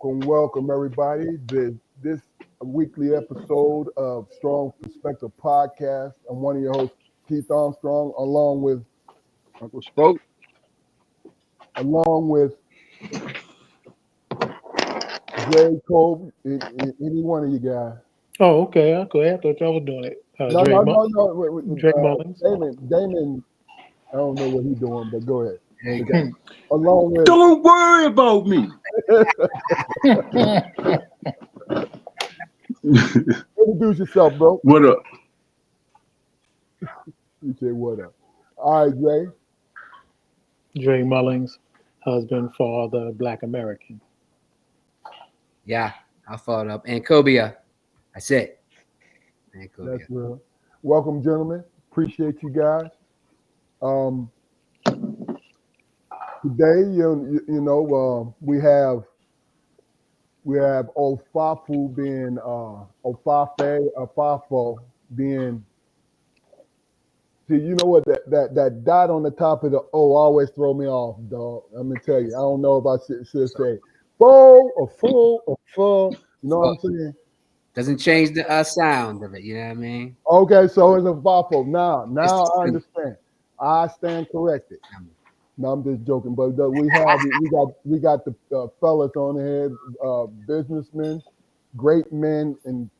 welcome, everybody. This weekly episode of Strong Perspective Podcast. I'm one of your hosts, Keith Armstrong, Uncle Spoke. along with Jay Cole. Any one of you guys? Oh, okay. Okay. I thought y'all were doing it. No, Drake, no, no, no. Drake Mullins. Damon. I don't know what he's doing, but go ahead. Okay. Along with. Don't worry about me. Introduce yourself, bro. What up? You say what up? All right, Jay. Drake Mullins, husband, father, Black American. Yeah, I'll follow it up. And Cobia. That's it. And Cobia. That's real. Welcome, gentlemen. Appreciate you guys. Today, we have OFAAFO being OFAAFO being. See, you know what that dot on the top of the O always throw me off, dog. I'm gonna tell you. I don't know if I should say fo or full or full. You know what I'm saying? Doesn't change the sound of it. You know what I mean? Okay, so it's a FAFO. Now I understand. I stand corrected. No, I'm just joking, but we got the fellas on here, businessmen, great men in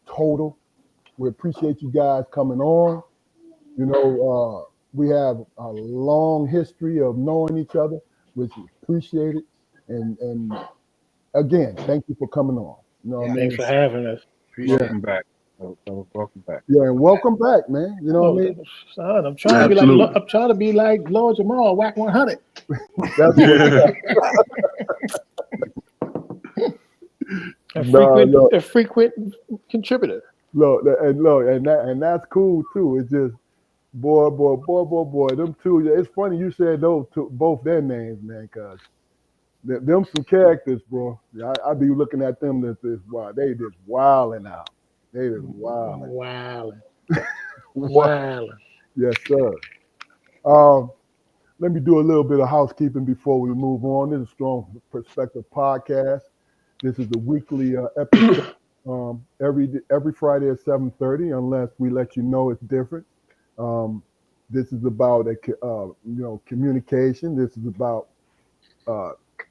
total. We appreciate you guys coming on. You know, we have a long history of knowing each other, which is appreciated. And again, thank you for coming on. You know what I mean? Thanks for having us. Welcome back. Welcome back. Yeah, and welcome back, man. You know what I mean? Son, I'm trying to be like Lord Jamal, whack 100. That's a frequent contributor. Look, and that's cool too. It's just boy. Them two. It's funny you said those two, both their names, man, cause them some characters, bro. I be looking at them. This wow, they just wilding out. They just wilding. Yes, sir. Let me do a little bit of housekeeping before we move on. This is Strong Perspective Podcast. This is the weekly episode. Every Friday at 7:30, unless we let you know it's different. This is about communication. This is about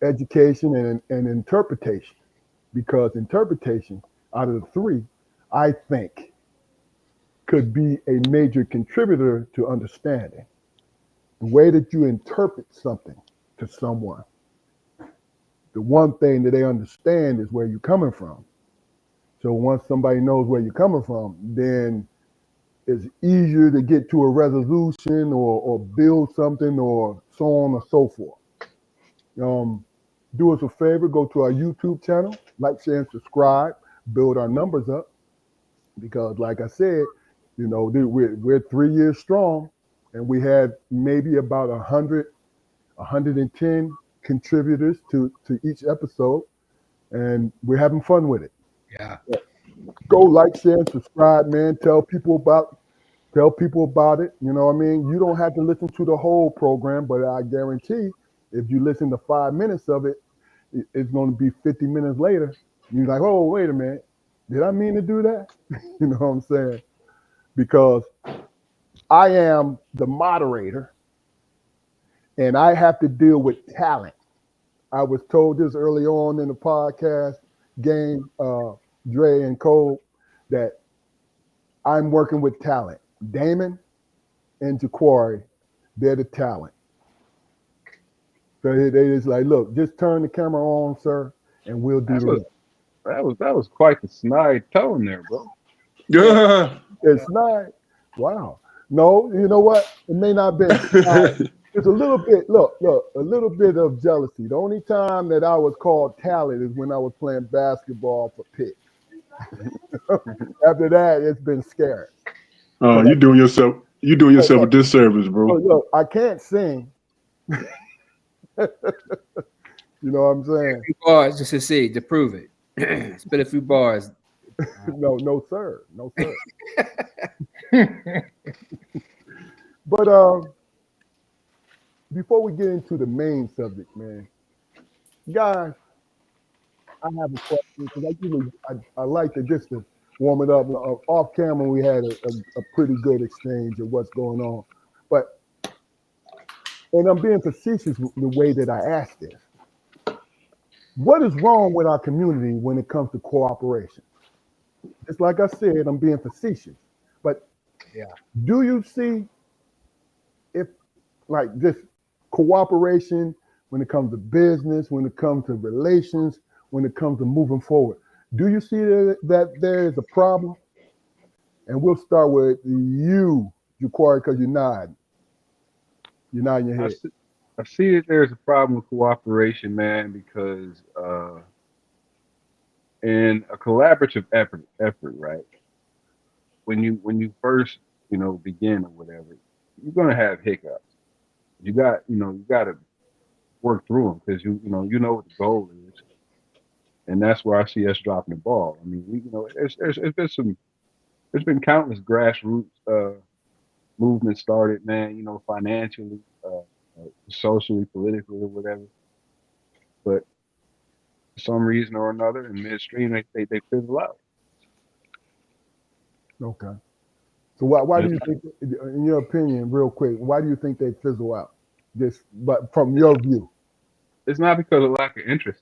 education and interpretation, because interpretation out of the three, I think, could be a major contributor to understanding. The way that you interpret something to someone, the one thing that they understand is where you're coming from. So once somebody knows where you're coming from, then it's easier to get to a resolution or build something or so on and so forth. Do us a favor, go to our YouTube channel, like, share, and subscribe, build our numbers up. Because like I said, you know, we're 3 years strong, and we had maybe about 110 contributors to each episode, and we're having fun with it. Yeah. Go like, share, and subscribe, man. Tell people about it. You know what I mean? You don't have to listen to the whole program, but I guarantee if you listen to 5 minutes of it, it's going to be 50 minutes later. You're like, oh, wait a minute. Did I mean to do that? You know what I'm saying? Because I am the moderator and I have to deal with talent. I was told this early on in the podcast game, Dre and Cole, that I'm working with talent. Damon and Jaquari, they're the talent. So they just like, look, just turn the camera on, sir, and we'll do the rest. That was quite the snide tone there, bro. Yeah. It's not. Wow. No, you know what? It may not be. It's a little bit, a little bit of jealousy. The only time that I was called talent is when I was playing basketball for Pitt. After that, it's been scary. Oh, you're doing yourself a disservice, bro. Look, I can't sing. You know what I'm saying? A few bars just to see, to prove it. Spit a few bars. No, sir. But before we get into the main subject, man, guys, I have a question because I like to just to warm it up. Off camera, we had a pretty good exchange of what's going on, but and I'm being facetious with the way that I ask this. What is wrong with our community when it comes to cooperation? Just like I said, I'm being facetious, but Yeah. do you see if like this cooperation when it comes to business, when it comes to relations, when it comes to moving forward? Do you see that there is a problem? And we'll start with you, Jaquari, because you're nodding. You're nodding your head. I see that there's a problem with cooperation, man, because in a collaborative effort, right? When you first, begin or whatever, you're gonna have hiccups. You got to work through them because you know what the goal is, and that's where I see us dropping the ball. I mean, there's been countless grassroots movements started, man. Financially, socially, politically, or whatever. But for some reason or another, in midstream, they fizzle out. Okay. So why And do it's you not, think, in your opinion, real quick, why do you think they fizzle out? Just, but from your view. it's not because of lack of interest.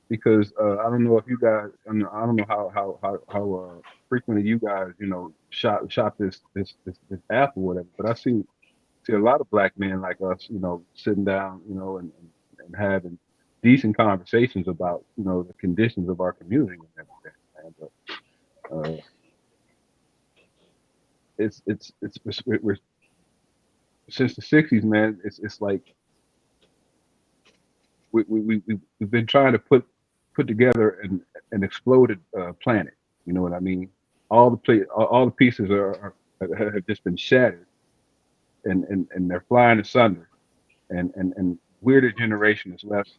Because I don't know if you guys, I don't know how frequently you guys, shop this app or whatever. But I see a lot of black men like us, sitting down, and having decent conversations about, the conditions of our community and everything. Man. But we're since the '60s, man. It's like we've been trying to put together an exploded planet. You know what I mean? All the pieces have just been shattered, and they're flying asunder, and weirder generation is left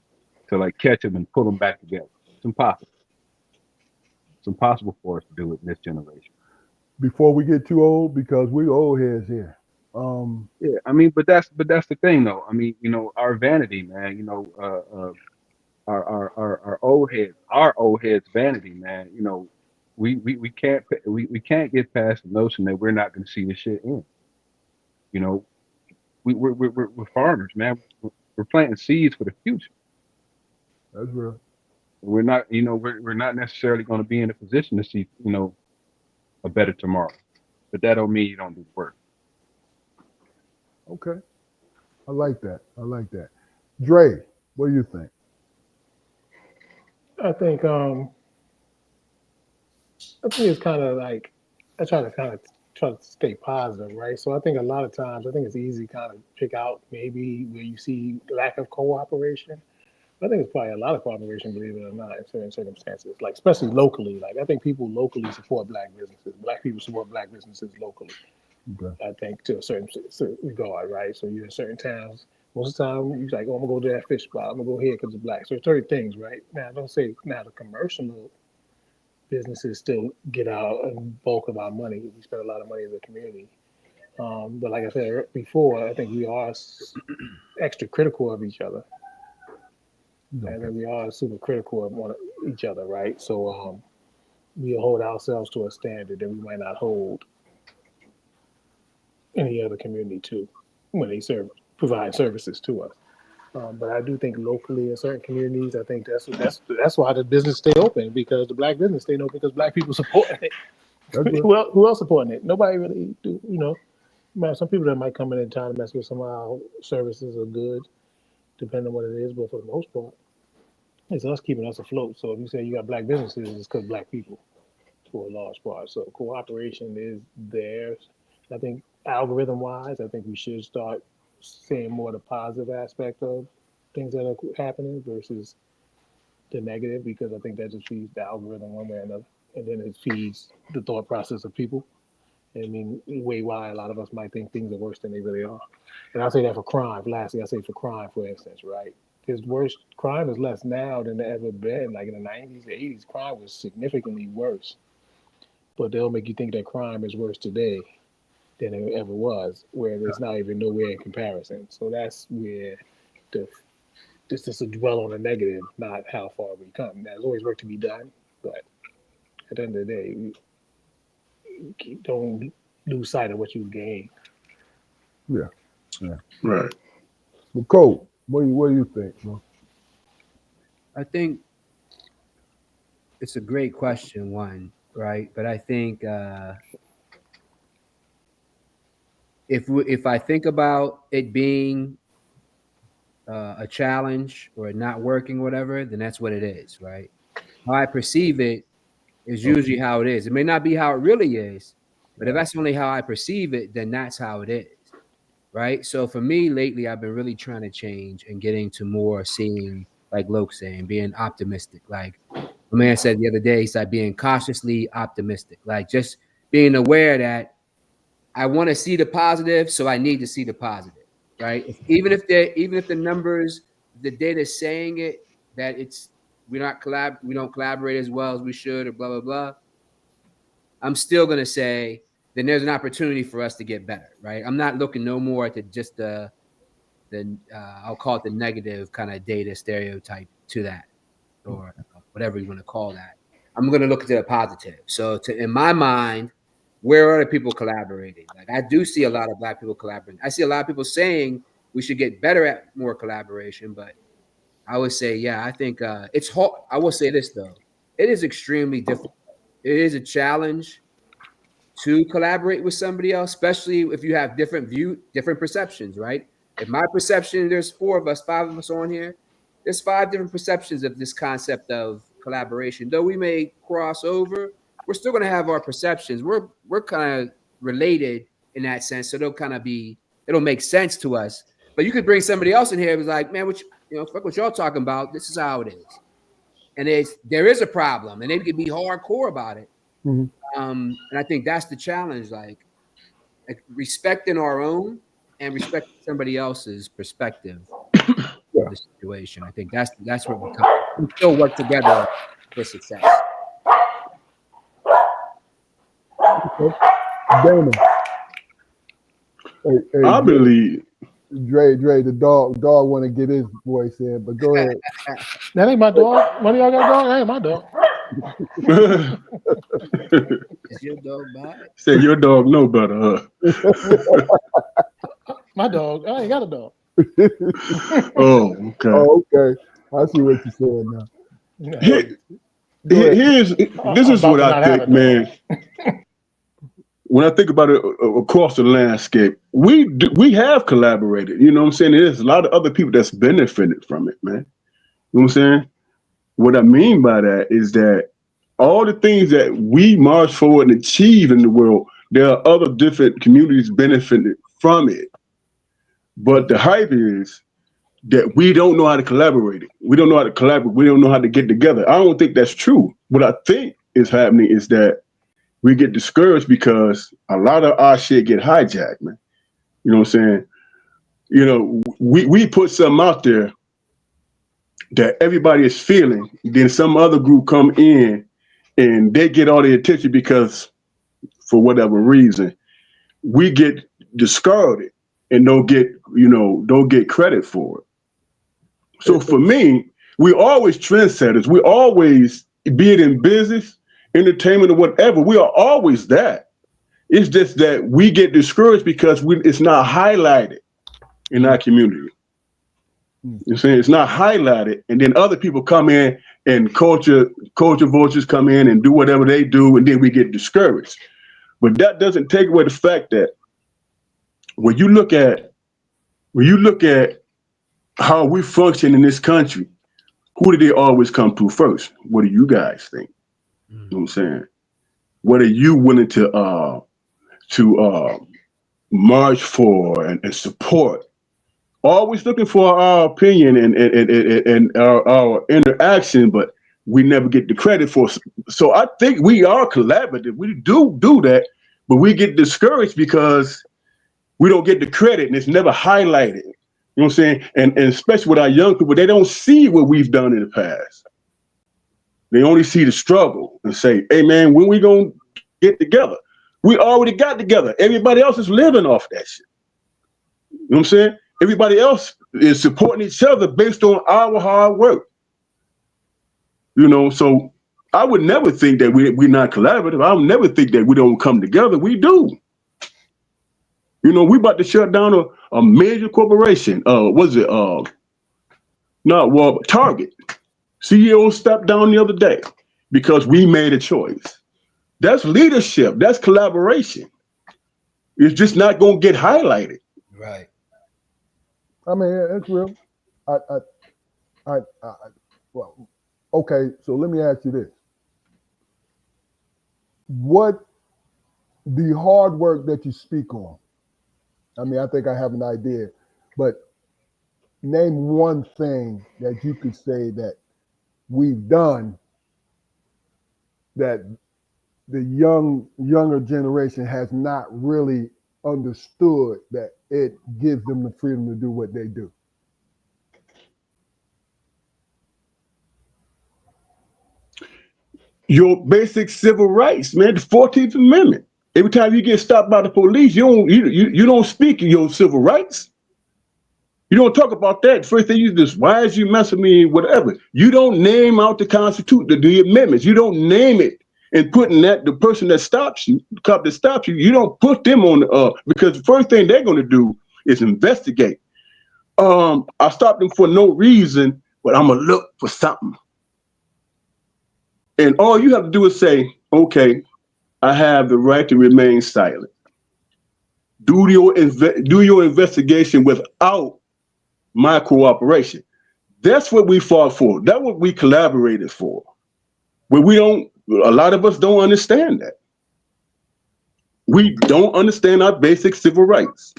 to like catch them and pull them back together. It's impossible. It's impossible for us to do it in this generation. Before we get too old, because we old heads here. Yeah, I mean, but that's the thing, though. I mean, our vanity, man. Our old heads vanity, man. We can't get past the notion that we're not going to see this shit in. You know, we're farmers, man. We're planting seeds for the future. That's real. We're not necessarily going to be in a position to see, a better tomorrow. But that don't mean you don't do the work. Okay. I like that. I like that. Dre, what do you think? I think it's kind of like I try to stay positive, right? So I think a lot of times I think it's easy to kind of pick out maybe where you see lack of cooperation. I think it's probably a lot of cooperation, believe it or not, in certain circumstances, like especially locally. Like I think people locally support black businesses. Black people support black businesses locally. Okay. I think to a certain regard, right? So you're in certain towns. Most of the time, you're like, oh, I'm gonna go to that fish spot. I'm gonna go here because it's black. So it's certain things, right? Now, don't say now the commercial businesses still get out a bulk of our money. We spend a lot of money as a community. But like I said before, I think we are extra critical of each other. I Okay. think we are super critical of each other, right? So we hold ourselves to a standard that we might not hold any other community to when they provide services to us. But I do think locally in certain communities, I think that's why the business stay open because the black business stay open because black people supporting it. That's real. Who else supporting it? Nobody really do. Some people that might come in and try to mess with some of our services or goods, depending on what it is. But for the most part, it's us keeping us afloat. So if you say you got black businesses, it's because black people for a large part. So cooperation is there. I think algorithm wise, I think we should start seeing more the positive aspect of things that are happening versus the negative because I think that just feeds the algorithm one way or another. And then it feeds the thought process of people. I mean, way why a lot of us might think things are worse than they really are. And I'll say that for crime. Lastly, I say for crime, for instance, right? Because worse crime is less now than it ever been. Like in the 90s, the 80s, crime was significantly worse. But they'll make you think that crime is worse today than it ever was, where there's not even nowhere in comparison. So that's where the just to dwell on the negative, not how far we come. There's always work to be done, but at the end of the day, don't lose sight of what you gain. Yeah. Yeah. Right. But Cole, what do you think, bro? I think it's a great question, one, right? But I think if I think about it being a challenge or not working, whatever, then that's what it is, right? How I perceive it is usually how it is. It may not be how it really is, but if that's only how I perceive it, then that's how it is, right? So for me, lately, I've been really trying to change and getting to more seeing, like Loke saying, being optimistic. Like a man said the other day, he's like being cautiously optimistic, like just being aware that I want to see the positive, so I need to see the positive, right? Even if the numbers, the data is saying it that it's we don't collaborate as well as we should, or blah blah blah. I'm still gonna say then there's an opportunity for us to get better, right? I'm not looking no more to just the I'll call it the negative kind of data stereotype to that, or whatever you want to call that. I'm going to look at the positive. So, in my mind, where are the people collaborating? Like, I do see a lot of Black people collaborating. I see a lot of people saying we should get better at more collaboration, but I would say, yeah, I think it's hard. I will say this, though. It is extremely difficult. It is a challenge to collaborate with somebody else, especially if you have different perceptions, right? If my perception, there's 5 of us on here, there's 5 different perceptions of this concept of collaboration. Though we may cross over, we're still going to have our perceptions. We're kind of related in that sense, so it'll make sense to us. But you could bring somebody else in here and be like, man, fuck what y'all talking about. This is how it is, and there is a problem, and they could be hardcore about it. Mm-hmm. And I think that's the challenge, like respecting our own and respecting somebody else's perspective of the situation. I think that's where we still work together for success. Okay. Damon. Hey, I believe. Dre, the dog want to get his voice in, but go ahead. That ain't my dog. One of y'all got a dog? That ain't my dog. Is your dog by? Said your dog know better, huh? My dog. I ain't got a dog. Oh, okay. Oh, okay. I see what you're saying now. This is what I think, man. When I think about it across the landscape, we have collaborated. You know what I'm saying? There's a lot of other people that's benefited from it, man. You know what I'm saying? What I mean by that is that all the things that we march forward and achieve in the world, there are other different communities benefiting from it. But the hype is that we don't know how to collaborate. We don't know how to collaborate. We don't know how to get together. I don't think that's true. What I think is happening is that we get discouraged because a lot of our shit get hijacked, man. You know what I'm saying? You know, we put something out there that everybody is feeling. Then some other group come in and they get all the attention because for whatever reason, we get discarded and don't get credit for it. So for me, we always trendsetters. We always, be it in business, entertainment, or whatever, we are always that. It's just that we get discouraged because it's not highlighted in our community. You're saying it's not highlighted, and then other people come in and culture vultures come in and do whatever they do, and then we get discouraged. But that doesn't take away the fact that when you look at how we function in this country, who do they always come to first? What do you guys think? You know what I'm saying? What are you willing to march for and support? Always looking for our opinion and our interaction, but we never get the credit for. So I think we are collaborative. We do that, but we get discouraged because we don't get the credit and it's never highlighted. You know what I'm saying? And especially with our young people, they don't see what we've done in the past. They only see the struggle and say, hey man, when we gonna get together? We already got together. Everybody else is living off that shit. You know what I'm saying? Everybody else is supporting each other based on our hard work. You know, so I would never think that we're not collaborative. I would never think that we don't come together. We do. You know, we about to shut down a major corporation. Was it Target. CEO stepped down the other day because we made a choice. That's leadership. That's collaboration. It's just not going to get highlighted. Right. I mean, it's real. Well, okay. So let me ask you this: what the hard work that you speak on? I mean, I think I have an idea, but name one thing that you could say that we've done that the younger generation has not really understood that it gives them the freedom to do what they do. Your basic civil rights, man, the 14th Amendment. Every time you get stopped by the police, you don't speak your civil rights. You don't talk about that. First thing you just, why is you messing me, whatever. You don't name out the Constitution, the amendments. You don't name it and putting that the person that stops you, the cop that stops you, you don't put them on because the first thing they're going to do is investigate. I stopped them for no reason, but I'm gonna look for something. And all you have to do is say, okay, I have the right to remain silent. Do your investigation without my cooperation. That's what we fought for. That's what we collaborated for. But a lot of us don't understand that. We don't understand our basic civil rights.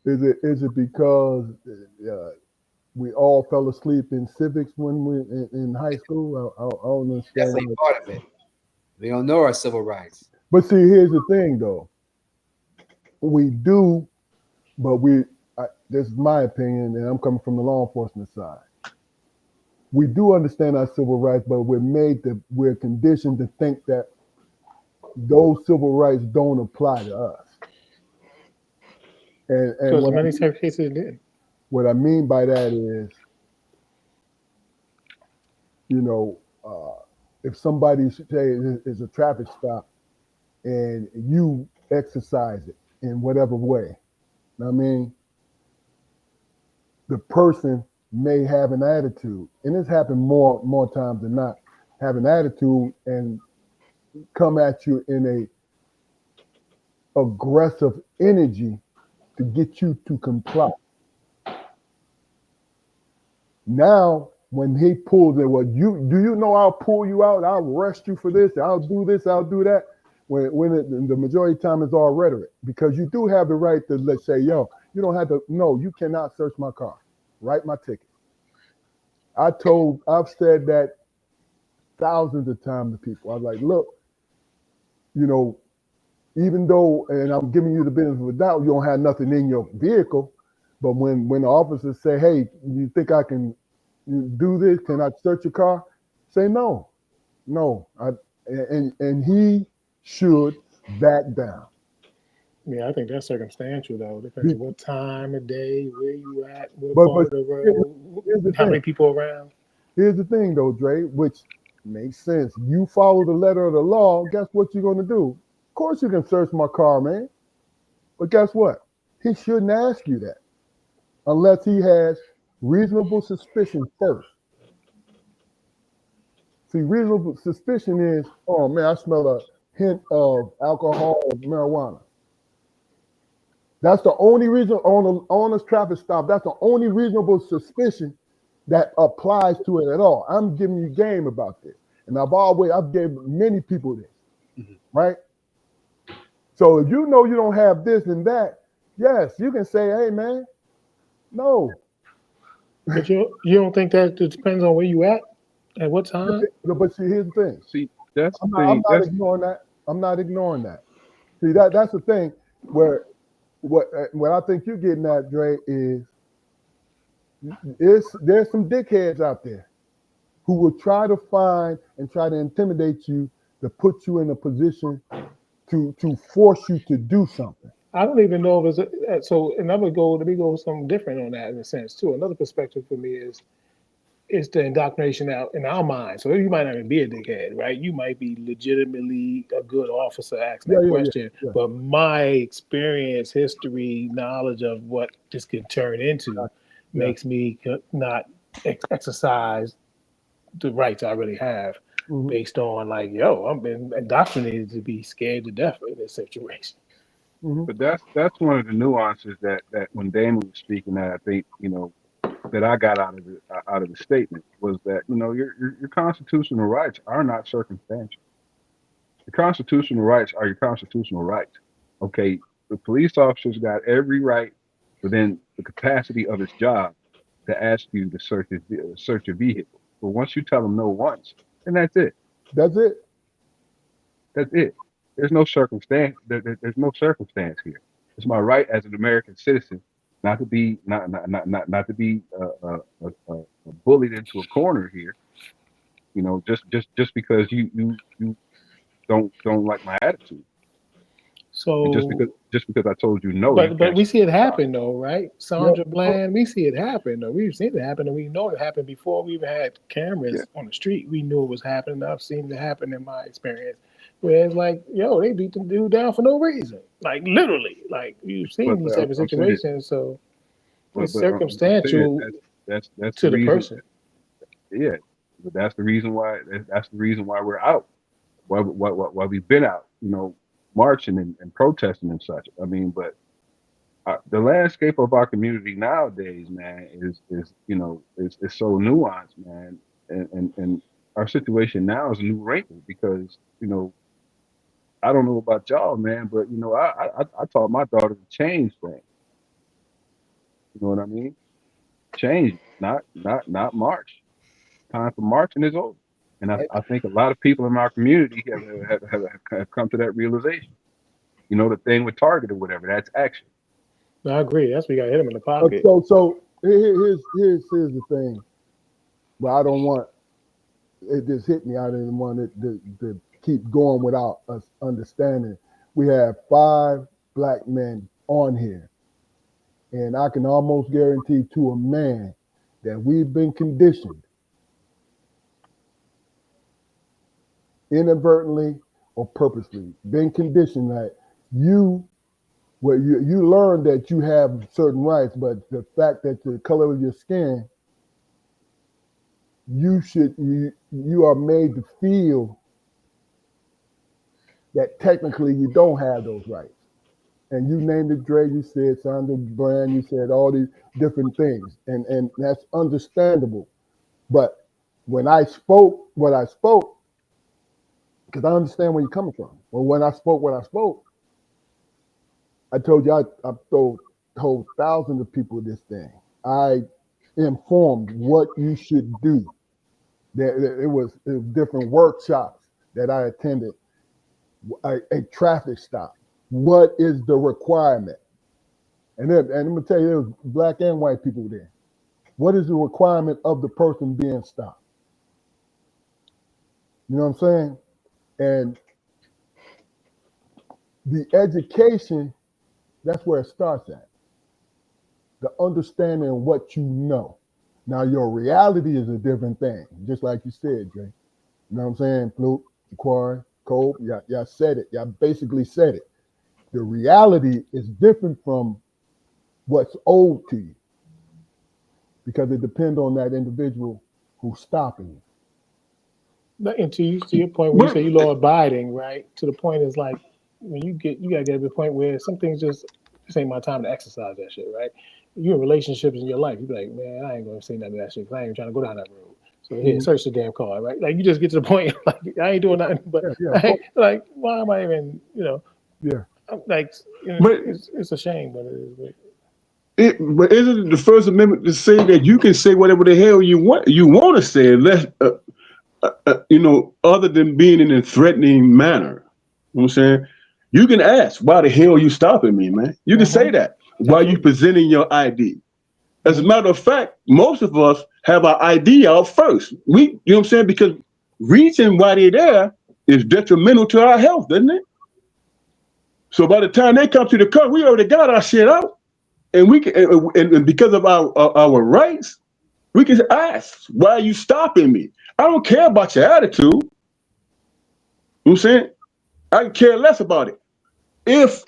Is it because we all fell asleep in civics when we in high school? I don't understand. Definitely part of it. We don't know our civil rights. But see, here's the thing, though. We do, but this is my opinion, and I'm coming from the law enforcement side. We do understand our civil rights, but we're conditioned to think that those civil rights don't apply to us. And because in many cases it did. What I mean by that is, if somebody say is a traffic stop and you exercise it in whatever way, I mean, the person may have an attitude, and it's happened more times than not, have an attitude and come at you in a aggressive energy to get you to comply. Now, when he pulls it, well, do you know I'll pull you out, I'll arrest you for this, I'll do this, I'll do that. When the majority of the time it's all rhetoric, because you do have the right to, let's say, yo, you don't have to, no, you cannot search my car, write my ticket. I've said that thousands of times to people. I was like, look, even though, and I'm giving you the benefit of the doubt, you don't have nothing in your vehicle, but when the officers say, hey, you think I can do this? Can I search your car? Say no. And he should back down. Yeah, I think that's circumstantial, though. Depends on what time of day, where you at, what part of the road, how many people around. Here's the thing, though, Dre, which makes sense. You follow the letter of the law, guess what you're going to do? Of course you can search my car, man. But guess what? He shouldn't ask you that unless he has reasonable suspicion first. See, reasonable suspicion is, oh, man, I smell a hint of alcohol or marijuana. That's the only reason on this traffic stop, that's the only reasonable suspicion that applies to it at all. I'm giving you game about this. And I've given many people this, right? So if you know you don't have this and that, yes, you can say, hey, man, no. But you don't think that it depends on where you at what time? But see, here's the thing. See, that's the I'm thing. not ignoring that. I'm not ignoring that. See, that's the thing where what I think you're getting at, Dre, is there's some dickheads out there who will try to find and try to intimidate you to put you in a position to force you to do something. I don't even know if it's so. And I'm gonna go. Let me go something different on that in a sense too. Another perspective for me is the indoctrination out in our mind. So you might not even be a dickhead, right? You might be legitimately a good officer asking Yeah, that yeah, yeah, question. yeah. But my experience, history, knowledge of what this can turn into Yeah. makes me not exercise the rights I really have Hmm. based on like, yo, I'm been indoctrinated to be scared to death in this situation. Hmm. But that's one of the nuances that when Damon was speaking, that I think that I got out of the statement was that your constitutional rights are not circumstantial. Your constitutional rights are your constitutional rights. Okay, the police officer's got every right within the capacity of his job to ask you to search your vehicle. But once you tell him no once, then that's it. That's it. That's it. There's no circumstance. There's no circumstance here. It's my right as an American citizen not to be not to be bullied into a corner here. Just because you don't like my attitude, and So just because I told you no, you but can't we search see it my car. happen though, right? Yep. Sandra Bland, we see it happen though. We've seen it happen, and we know it happened before we even had Yeah, cameras on the street. We knew it was happening. I've seen it happen in my experience. Where it's like, yo, they beat the dude down for no reason. Like literally. Like you've seen these but type of I'm saying, situations. So it's I'm saying circumstantial that's the to the reason. person. Yeah, but that's the reason why. That's the reason why we're out. Why we've been out. Marching and protesting and such. I mean, but the landscape of our community nowadays, man, is so nuanced, man, and our situation now is a new wrinkle because I don't know about y'all, man, but I taught my daughter to change things. You know what I mean? Change, not march. Time for marching is over, and I think a lot of people in our community have come to that realization. The thing with Target or whatever, that's action. I agree. That's we got to hit him in the pocket. So here's the thing. But I don't want it just hit me. I didn't want it to keep going without us understanding. We have 5 black men on here, and I can almost guarantee to a man that we've been conditioned inadvertently or purposely, been conditioned that you you learn that you have certain rights, but the fact that the color of your skin, you are made to feel that technically you don't have those rights. And you named it, Dre. You said Sandra Brand. You said all these different things, and that's understandable. But when I spoke what I spoke, because I understand where you're coming from. Well, when I spoke what I spoke, I told you I told thousands of people this thing. I informed what you should do. It was different workshops that I attended. A traffic stop. What is the requirement? And I'm gonna tell you, there was black and white people there. What is the requirement of the person being stopped? You know what I'm saying? And the education, that's where it starts at. The understanding of what you know. Now your reality is a different thing, just like you said, Jay. You know what I'm saying? Fluke, Jaquari, Cole, y'all said it. Y'all basically said it. The reality is different from what's owed to you because it depends on that individual who's stopping you. And to your point, when you But say you law abiding, right? To the point is like when you gotta get to the point where some things just this ain't my time to exercise that shit, right? You in relationships in your life, you be like, man, I ain't gonna say none of that shit because I ain't even trying to go down that road. So here, Mhm. search the damn car, right? Like you just get to the point, like I ain't doing nothing, but Yeah, yeah, of I ain't, course. like why am I even, Yeah. I'm like but it's a shame, but it is. but isn't it the First Amendment to say that you can say whatever the hell you want to say, unless other than being in a threatening manner? You know what I'm saying? You can ask, why the hell are you stopping me, man? You can say that while you Absolutely. presenting your ID. As a Mm-hmm. matter of fact, most of us have our ID out first. You know what I'm saying? Because reaching while they're there is detrimental to our health, isn't it? So by the time they come to the court, we already got our shit out, and we can, and because of our rights, we can ask, why are you stopping me? I don't care about your attitude. You know what I'm saying? I can care less about it. If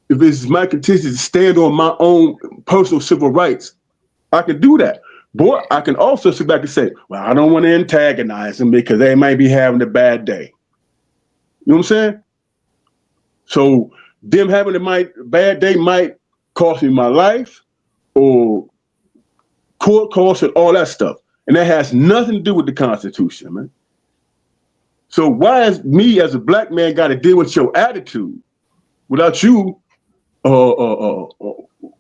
it's my contention to stand on my own personal civil rights, I can do that. But I can also sit back and say, well, I don't want to antagonize them because they might be having a bad day. You know what I'm saying? So them having a bad day might cost me my life or court costs and all that stuff. And that has nothing to do with the Constitution, man. So why is me as a black man got to deal with your attitude without you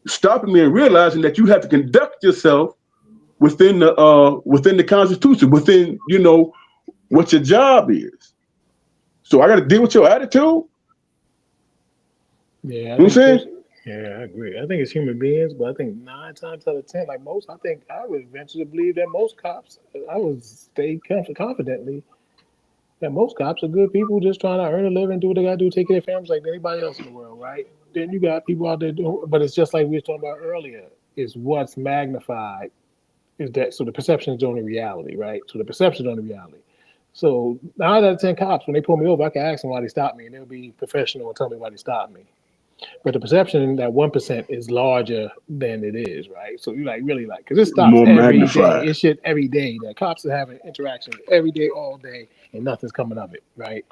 stopping me and realizing that you have to conduct yourself within the Constitution, within what your job is. So I got to deal with your attitude. Yeah, I You know what I'm think saying? yeah, I agree. I think it's human beings, but I think 9 times out of 10, like most, I would venture to believe that most cops, I would stay confidently that most cops are good people just trying to earn a living, do what they got to do, take care of their families like anybody else in the world, right? Then you got people out there doing, but it's just like we were talking about earlier. Is what's magnified is that so the perception is only reality, right? So the perception is only reality. So 9 out of 10 cops, when they pull me over, I can ask them why they stopped me, and they'll be professional and tell me why they stopped me. But the perception that 1% is larger than it is, right? So you like really like because it stops More every day. magnified. It's shit every day that cops are having interactions every day, all day, and nothing's coming of it, right?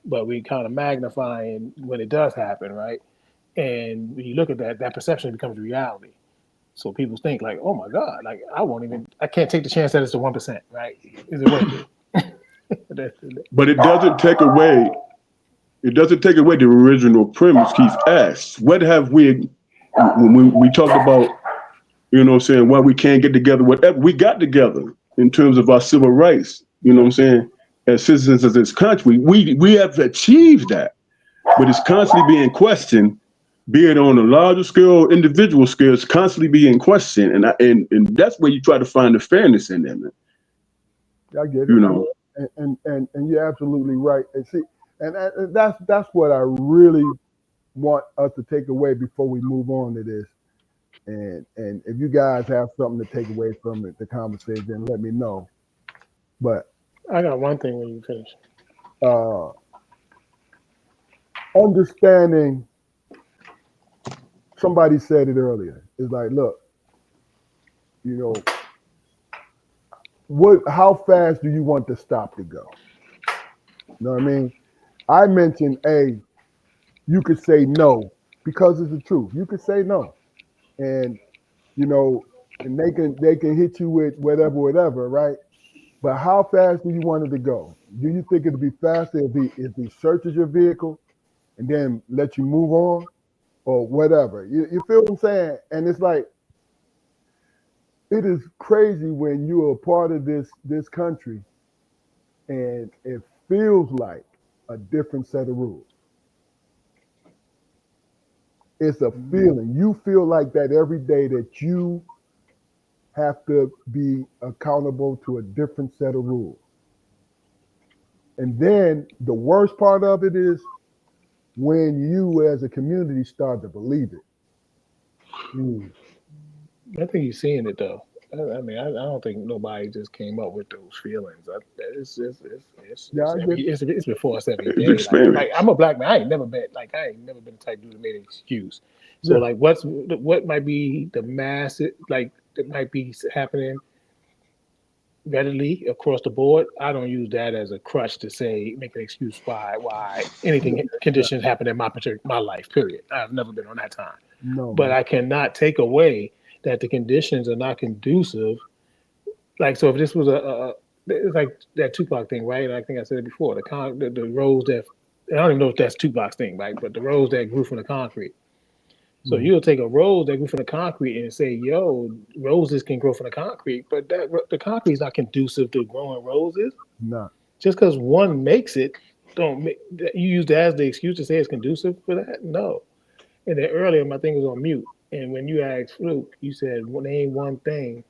But we kind of magnifying when it does happen, right? And when you look at that, that perception becomes reality. So people think like, oh my God, like I can't take the chance that it's the 1%, right? Is it worth it? But it doesn't take away the original premise Keith asked. What have we when we talked about, what I'm saying, why we can't get together, whatever we got together in terms of our civil rights, you know what I'm saying, as citizens of this country, we have achieved that. But it's constantly being questioned, be it on a larger scale or individual scale, it's constantly being questioned. And that's where you try to find the fairness in them, man. I get it, You know. and you're absolutely right. And see, and that's what I really want us to take away before we move on to this. And if you guys have something to take away from it, the conversation, let me know. But I got one thing when you finish. uh, understanding, somebody said it earlier. It's like, look, you know, how fast do you want the stop to go? You know what I mean? I mentioned, you could say no because it's the truth. You could say no, and you know, and they can hit you with whatever, right? But how fast do you want it to go? Do you think it'd be faster if he searches your vehicle and then let you move on, or whatever? You feel what I'm saying? And it's like, it is crazy when you're a part of this country and it feels like a different set of rules. It's a feeling. You feel like that every day, that you have to be accountable to a different set of rules. And then the worst part of it is when you as a community start to believe it. Mm. I think you're seeing it though. I mean, I don't think nobody just came up with those feelings. Yeah, I get it. It's before us every It's day. Like experience. I'm a black man. I ain't never been the type dude that made an excuse. So Yeah. like, what might be the mass like that might be happening readily across the board? I don't use that as a crutch to say make an excuse why anything conditions happen in my life. Period. I've never been on that time, No, but man. I cannot take away that the conditions are not conducive. Like, so if this was it's like that Tupac thing, right? I think I said it before. The roads that I don't even know if that's Tupac's thing, right? But the roads that grew from the concrete. So Mm. you'll take a rose that grew from the concrete and say, "Yo, roses can grow from the concrete," but the concrete is not conducive to growing roses. Nah. Just because one makes it, don't make, you use that as the excuse to say it's conducive for that. No. And then earlier, my thing was on mute. And when you asked Fluke, you said name one thing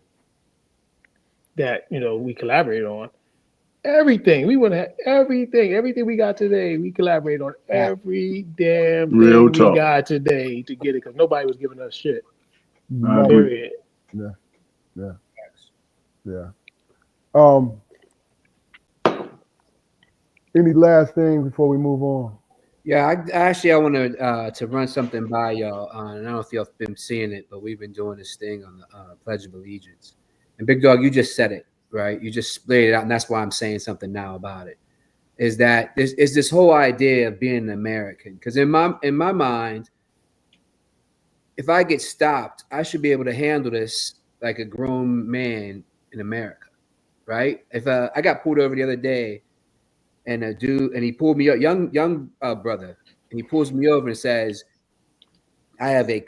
that we collaborated on. everything. We would have everything. Everything we got today, we collaborate on every damn Real thing we talk. got today to get it because nobody was giving us shit. I agree. Period. Yeah, yeah, yeah. Um, any last things before we move on? Yeah, I want to run something by y'all. I don't know if y'all been seeing it, but we've been doing this thing on the Pledge of Allegiance. And Big Dog, you just said it, right? You just laid it out, and that's why I'm saying something now about it. Is that this whole idea of being an American? Because in my mind, if I get stopped, I should be able to handle this like a grown man in America, right? If I got pulled over the other day, and a dude, and he pulled me up, young brother, and he pulls me over and says, "I have a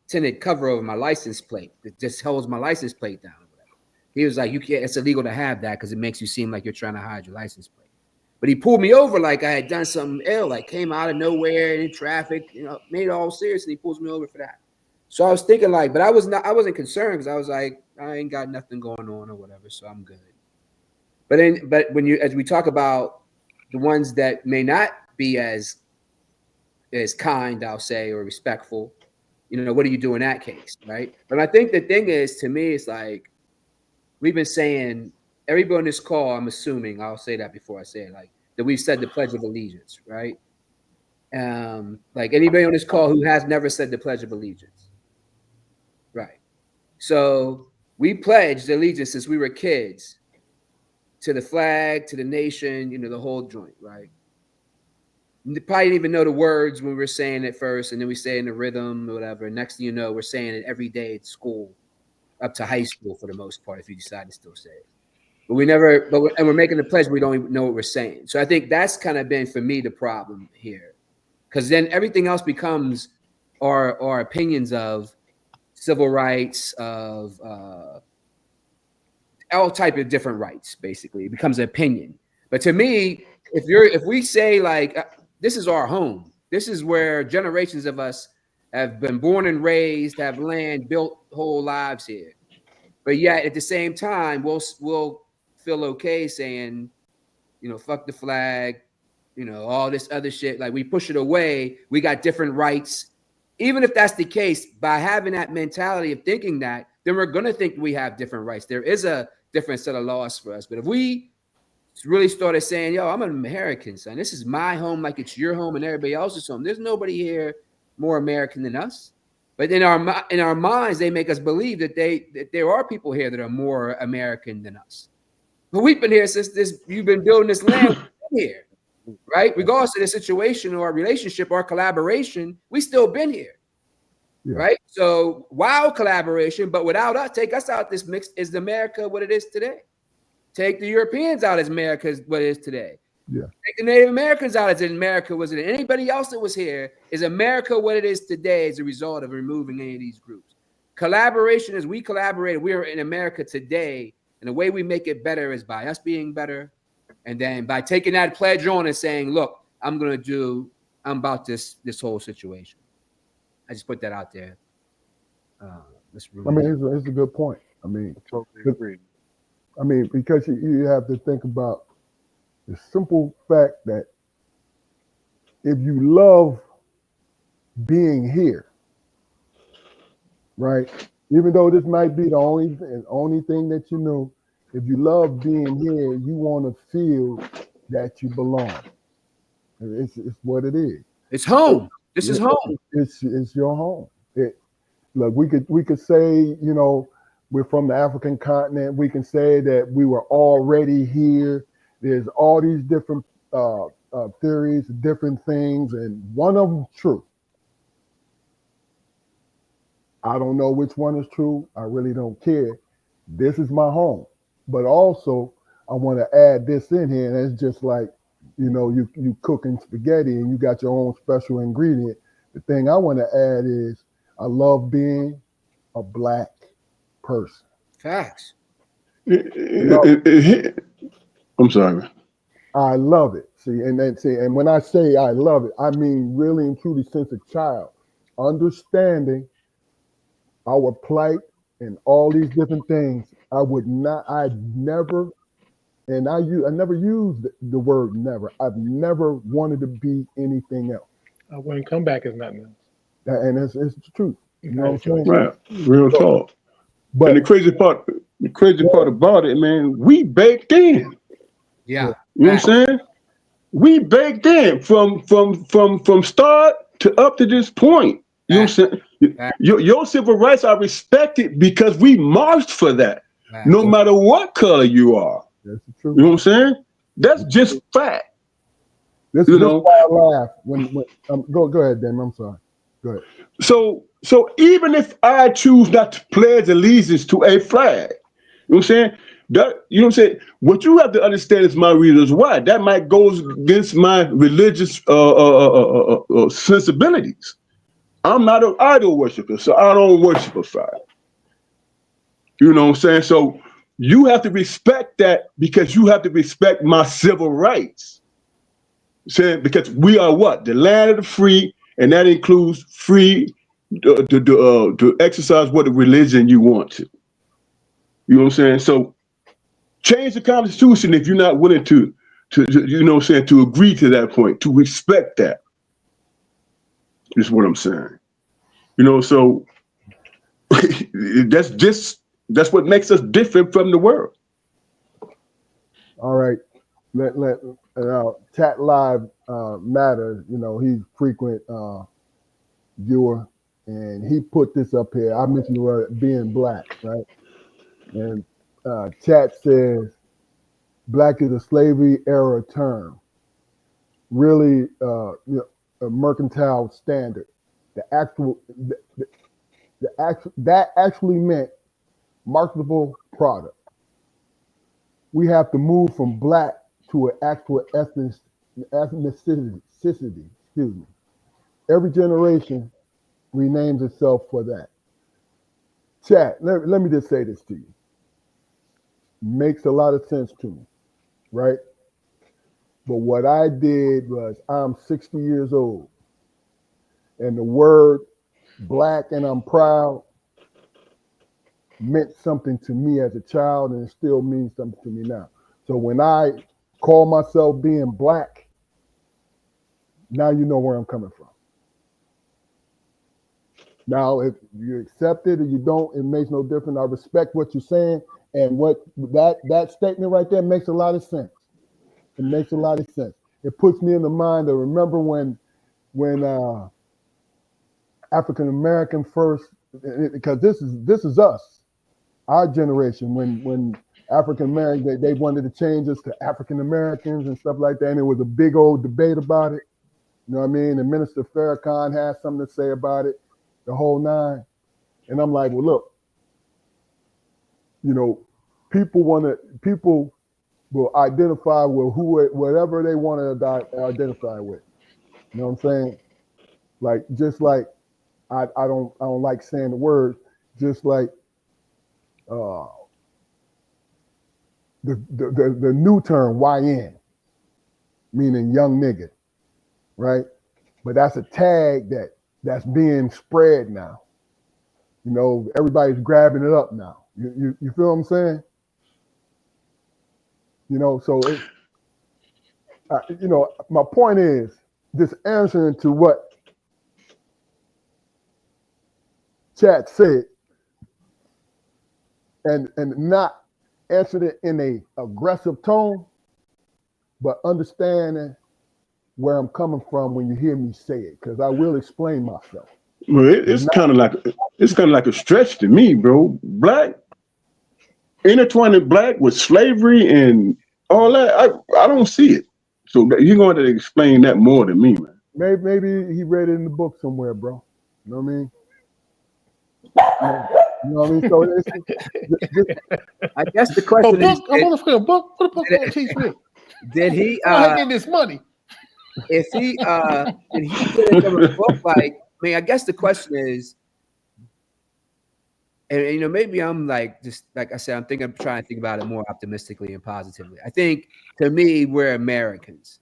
tinted cover over my license plate that just holds my license plate down." Or whatever. He was like, "You can't. It's illegal to have that because it makes you seem like you're trying to hide your license plate." But he pulled me over like I had done something ill, like came out of nowhere in traffic, made it all serious, and he pulls me over for that. So I was thinking like, but I wasn't concerned because I was like, I ain't got nothing going on or whatever, so I'm good. But when as we talk about the ones that may not be as kind, I'll say, or respectful, what do you do in that case, right? But I think the thing is, to me, it's like we've been saying, everybody on this call, I'm assuming, I'll say that before I say it, like that we've said the Pledge of Allegiance, right? Like anybody on this call who has never said the Pledge of Allegiance, right? So we pledged allegiance since we were kids to the flag, to the nation, the whole joint, right? Probably didn't even know the words when we were saying it first, and then we say it in the rhythm or whatever. Next thing you know, we're saying it every day at school, up to high school for the most part, if you decide to still say it. But we're making the pledge, we don't even know what we're saying. So I think that's kind of been, for me, the problem here. Because then everything else becomes our opinions of civil rights, of all type of different rights, basically. It becomes an opinion. But to me, if we say like, this is our home, this is where generations of us have been born and raised, have land, built whole lives here. But yet at the same time, we'll feel okay saying, fuck the flag, all this other shit. Like we push it away. We got different rights. Even if that's the case, by having that mentality of thinking that, then we're going to think we have different rights. There is a different set of laws for us. But if we really started saying, yo, I'm an American, son. This is my home like it's your home and everybody else's home. There's nobody here more American than us. But in our minds, they make us believe that there are people here that are more American than us. But we've been here since you've been building this land here, right? Regardless of the situation or relationship or collaboration, we still been here. Yeah. Right? So wild collaboration, but without us, take us out this mix, is America what it is today? Take the Europeans out as America what it is today. Yeah. Take the Native Americans out as America was it. Anybody else that was here, is America what it is today as a result of removing any of these groups? Collaboration, as we collaborated, we are in America today, and the way we make it better is by us being better, and then by taking that pledge on and saying, look, I'm about this whole situation. I just put that out there. I mean, it's a good point. I mean, I totally agree. I mean, because you have to think about the simple fact that if you love being here, right? Even though this might be the only thing that you know, if you love being here, you want to feel that you belong. It's what it is. It's home. This is home. It's your home. Look, we could say, we're from the African continent. We can say that we were already here. There's all these different theories, different things, and one of them true. I don't know which one is true. I really don't care. This is my home. But also, I want to add this in here, and it's just like, you cooking spaghetti and you got your own special ingredient. The thing I want to add is I love being a Black person. Facts. I'm sorry. I love it. And when I say I love it, I mean really and truly since a child, understanding our plight and all these different things. I'd never And I never used the word never. I've never wanted to be anything else. I wouldn't come back as nothing else. And it's the truth. You know what I'm saying? Right. Real So, talk. but And the crazy part about it, man, we baked in. Yeah. You know what I'm saying? We baked in from start to up to this point. You know what I'm saying? Your civil rights are respected because we marched for that. No matter what color you are. that's the truth. You know what I'm saying? That's just fact. This You is know. why I laugh when go ahead, Damon. I'm sorry. Go ahead. So even if I choose not to pledge allegiance to a flag, you know what I'm saying? You know what I'm saying? What you have to understand is my reasons why. That might go against my religious sensibilities. I'm not an idol worshiper, so I don't worship a flag. You know what I'm saying? So you have to respect that because you have to respect my civil rights. Saying because we are what? The land of the free, and that includes free to exercise what religion you want to. You know what I'm saying? So change the Constitution if you're not willing to you know what I'm saying, to agree to that point, to respect that. Is what I'm saying. You know, so that's what makes us different from the world. All right. Let chat live matter. You know, he's frequent viewer, and he put this up here. I mentioned the word being black, right? And chat says black is a slavery era term. Really, a mercantile standard. The actual that actually meant marketable product. We have to move from black to an actual ethnicity. Excuse me. Every generation renames itself for that. Chat, let me just say this to you. Makes a lot of sense to me, right? But what I did was I'm 60 years old, and the word black and I'm proud meant something to me as a child, and it still means something to me now. So when I call myself being black, now you know where I'm coming from. Now, if you accept it or you don't, it makes no difference. I respect what you're saying, and what that statement right there makes a lot of sense. It makes a lot of sense. It puts me in the mind of remember when African American first, because this is us, our generation. When African American they wanted to change us to African Americans and stuff like that, and it was a big old debate about it. You know what I mean? And Minister Farrakhan had something to say about it, the whole nine. And I'm like, well, look, you know, people will identify with whatever they want to identify with. You know what I'm saying? Like just like I don't like saying the word, just like the new term YN, meaning young nigga, right? But that's a tag that's being spread now. You know, everybody's grabbing it up now. You feel what I'm saying? You know, so it's you know, my point is just answering to what chat said, and not answer it in a aggressive tone, but understanding where I'm coming from when you hear me say it, because I will explain myself. Well, it's kind of like a stretch to me, bro. Black intertwining black with slavery and all that. I don't see it. So you're going to explain that more than me, man. Maybe he read it in the book somewhere, bro. You know what I mean? You know what I mean? So I guess the question is, I'm gonna put a book. What a book gonna teach me? did he? I get this money. If he did he get it from a book? Like, I mean, I guess the question is, and you know, maybe I'm like just like I said, I'm trying to think about it more optimistically and positively. I think to me, we're Americans,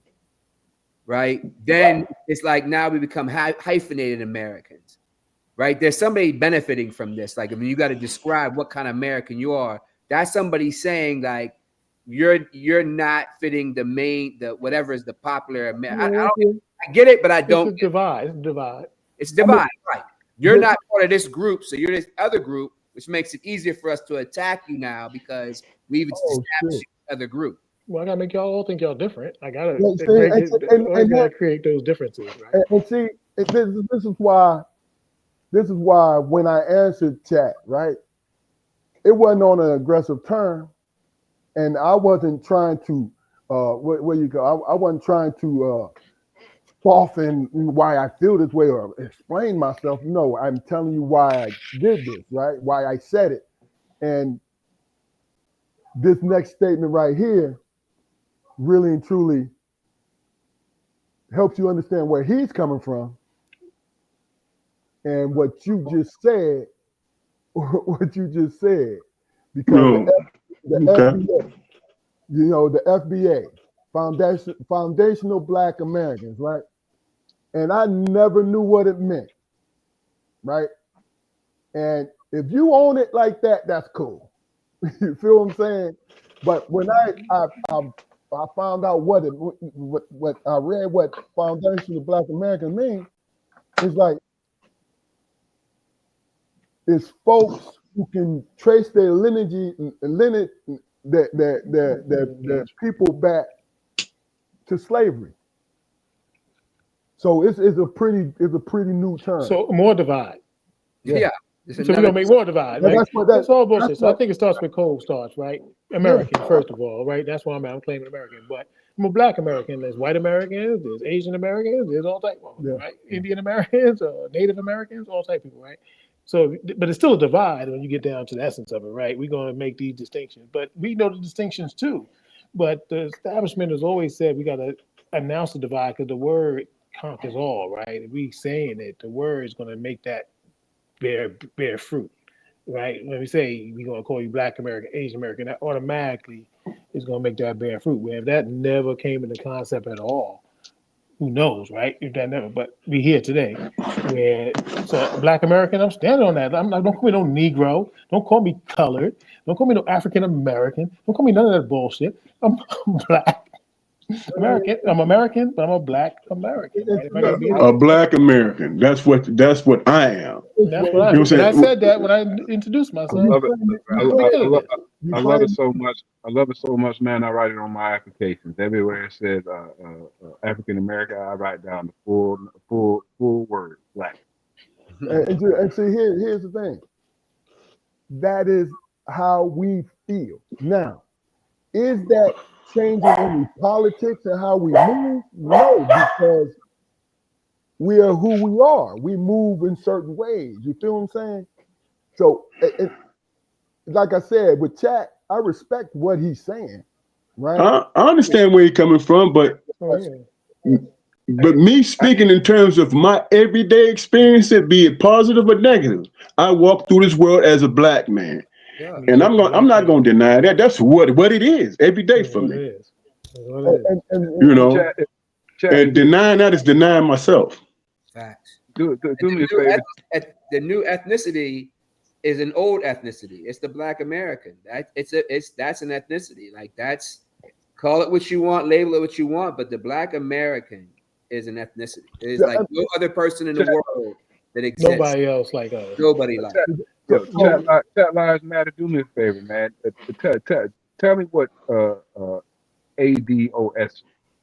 right? Then it's like now we become hyphenated Americans, right? There's somebody benefiting from this. Like, I mean, you got to describe what kind of American you are. That's somebody saying like, you're not fitting the whatever is the popular. I get it, but I don't. It's a divide. It's a divide. It's divide, right? You're not part of this group, so you're this other group, which makes it easier for us to attack you now because we've established other group. Well, I gotta make y'all all think y'all different. I gotta create those differences, right? And see, this is why when I answered chat, right, it wasn't on an aggressive term, and I wasn't trying to where you go. I wasn't trying to soften why I feel this way or explain myself. No, I'm telling you why I did this, right? Why I said it. And this next statement right here really and truly helps you understand where he's coming from and what you just said, because the FBA, you know, the FBA, Foundational Black Americans, right? And I never knew what it meant, right? And if you own it like that, that's cool. You feel what I'm saying? But when I found out what I read, what Foundational Black Americans mean, it's like it's folks who can trace their lineage, their people back to slavery. So it's a pretty new term. So more divide. Yeah. So we're gonna make more divide. Right? That's all bullshit. So I think it starts with cold starts, right? American, first of all, right? That's why I'm claiming American. But I'm a Black American. There's white Americans, there's Asian Americans, there's all type of right? Indian Americans, Native Americans, all type of people, right? So, but it's still a divide when you get down to the essence of it, right? We're gonna make these distinctions, but we know the distinctions too. But the establishment has always said we gotta announce the divide because the word conquers all, right? If we saying it, the word is gonna make that bear fruit, right? When we say we're gonna call you Black American, Asian American, that automatically is gonna make that bear fruit. When if that never came into concept at all, who knows, right? If that never, but we here today, where so Black American, I'm standing on that. I'm not. Don't call me no Negro. Don't call me colored. Don't call me no African American. Don't call me none of that bullshit. I'm Black American. I'm American, but I'm a Black American. Right? If I gotta be a Black American. That's what I am. That's what I. You know what I said that when I introduced myself. I love it so much. I love it so much, man. I write it on my applications. Everywhere it says African American, I write down the full word Black. And see, here's the thing. That is how we feel. Now, is that changing any politics and how we move? No, because we are who we are. We move in certain ways. You feel what I'm saying? So, like I said, with chat, I respect what he's saying, right? I understand where he's coming from, but me speaking in terms of my everyday experience, be it positive or negative, I walk through this world as a Black man. Yeah. And I'm not going to deny that. That's what it is every day for me. It is. You know, and denying that is denying myself. Facts. Do me a favor. The new ethnicity is an old ethnicity. It's the Black American. That's an ethnicity. Like call it what you want, label it what you want, but the Black American is an ethnicity. There's like no other person in the world that exists. Nobody else like us. Nobody like us. Chat lives matter. Do me a favor, man. Tell me what ADOS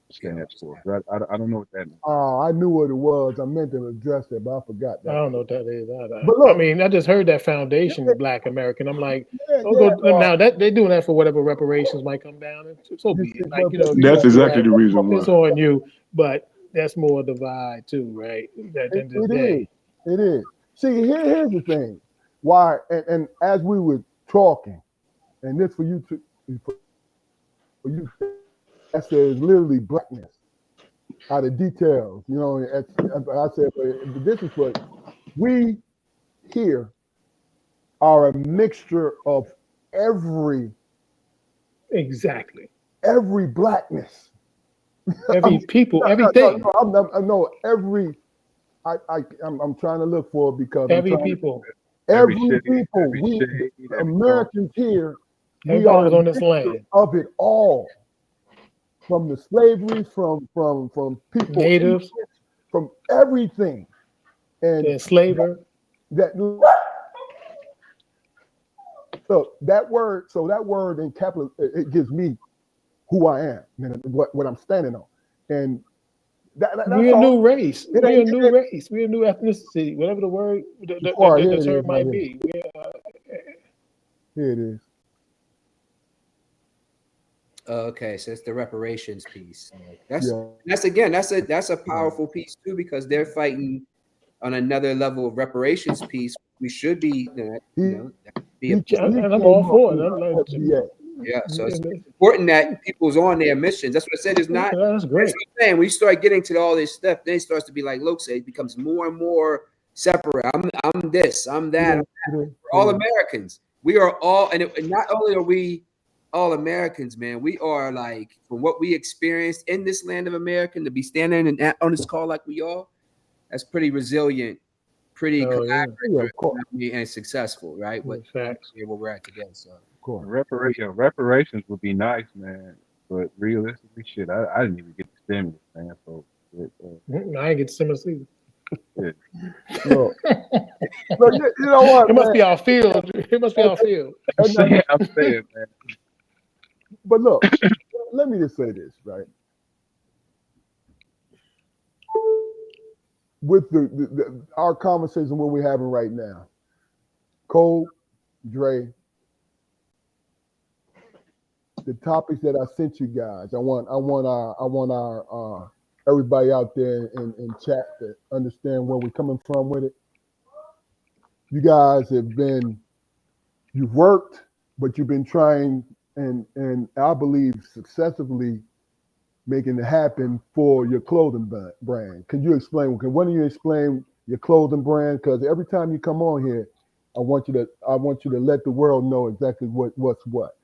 stands for. Right? I don't know what that means. Oh, I knew what it was. I meant to address it, but I forgot that. I don't know what that is. But look, I mean, I just heard that foundation of Black American. I'm like, now that they're doing that for whatever reparations might come down. And so be it. Like, that's exactly the reason why. It's on you, but that's more divide too, right? It is. See, here's the thing. Why? And as we were talking, and this for you, I said it's literally blackness out of details. You know, I said, but this is what we here are, a mixture of every blackness, every people, everything. No, every. I'm trying to look for it because every people. We Americans here We are was on this the land. of it all, from the slavery, from people, Natives, from everything, the and enslaver. that look that word. So that word in capital, it gives me who I am and what I'm standing on, and that's We're a all. new race. It We're a ain't, new race. We're a new ethnicity. Whatever the word, before here the it is term right might here. be. Here it is. Okay, so it's the reparations piece. That's Yeah. that's a powerful piece too, because they're fighting on another level of reparations piece. We should be, that be a piece. And I'm all for it. I'm like, FBA. So it's important that people's on their missions. That's what I said. It's not. That's great. That's what I'm saying. When you start getting to all this stuff, then it starts to be like Luke said. It becomes more and more separate. I'm this. I'm that. We're all Americans. We are all, and not only are we all Americans, man. We are like, from what we experienced in this land of America, to be standing on this call like we are, that's pretty resilient, pretty collaborative, and successful, right? What we're at together. So, reparations would be nice, man. But realistically, shit, I didn't even get the stimulus, man. So I ain't get the stimulus either. Look, you know what? It must be our field. It must be our field. I'm saying, man. But look, let me just say this, right? With our conversation, what we're having right now, Cole, Dre, the topics that I sent you guys, I want our everybody out there in chat to understand where we're coming from with it. You guys you've worked, but you've been trying and I believe successfully making it happen for your clothing brand. Can you explain? Can one of you explain your clothing brand? Because every time you come on here, I want you to let the world know exactly what's what.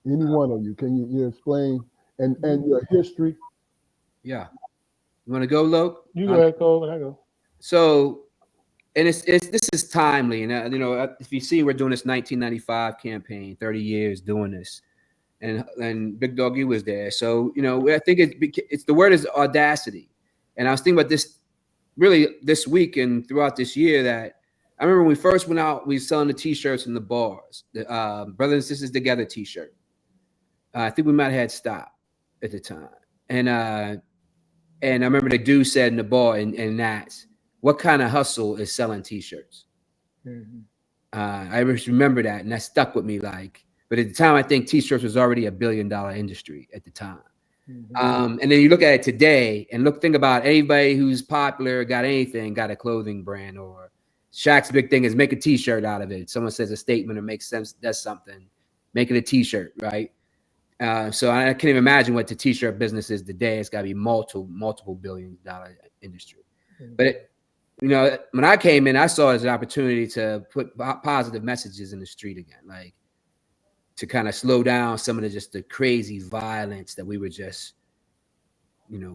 Any one of you, can you explain and your history? Yeah, you want to go, Luke? You go ahead, Cole, and I go. So, and this is timely, and if you see, we're doing this 1995 campaign, 30 years doing this. And Big Doggy was there. So, I think it's the word is audacity. And I was thinking about this really this week and throughout this year, that I remember when we first went out, we were selling the T-shirts in the bars, the Brothers and Sisters Together T-shirt. I think we might have had Stop at the time. And I remember the dude said in the bar, and that's, what kind of hustle is selling T-shirts? Mm-hmm. I just remember that, and that stuck with me. But at the time, I think T-shirts was already $1 billion industry at the time. Mm-hmm. And then you look at it today, and think about anybody who's popular, got anything, got a clothing brand, or Shaq's big thing is make a T-shirt out of it. Someone says a statement or makes sense, does something, make it a T-shirt, right? So I can't even imagine what the T-shirt business is today. It's got to be multiple $1 billion industry. Mm-hmm. But when I came in, I saw it as an opportunity to put positive messages in the street again, to kind of slow down some of the crazy violence that we were just,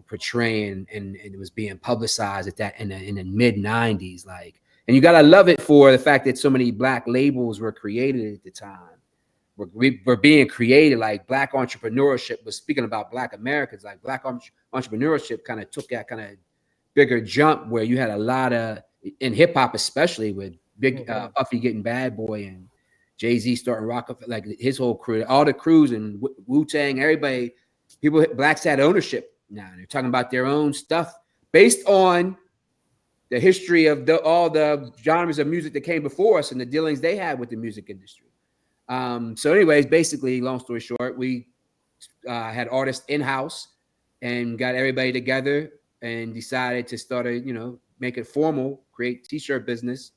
portraying, and it was being publicized at that in the mid 90s. And you gotta love it for the fact that so many Black labels were created at the time. Were being created, Black entrepreneurship was speaking about Black Americans, Black entrepreneurship kind of took that kind of bigger jump where you had a lot of, in hip hop, especially with Big Puffy getting Bad Boy and Jay-Z starting Rockefeller, his whole crew, all the crews and Wu-Tang, everybody, Blacks had ownership now. They're talking about their own stuff based on the history of all the genres of music that came before us and the dealings they had with the music industry. So anyways, basically, long story short, we had artists in-house and got everybody together and decided to start make it formal, create T-shirt business.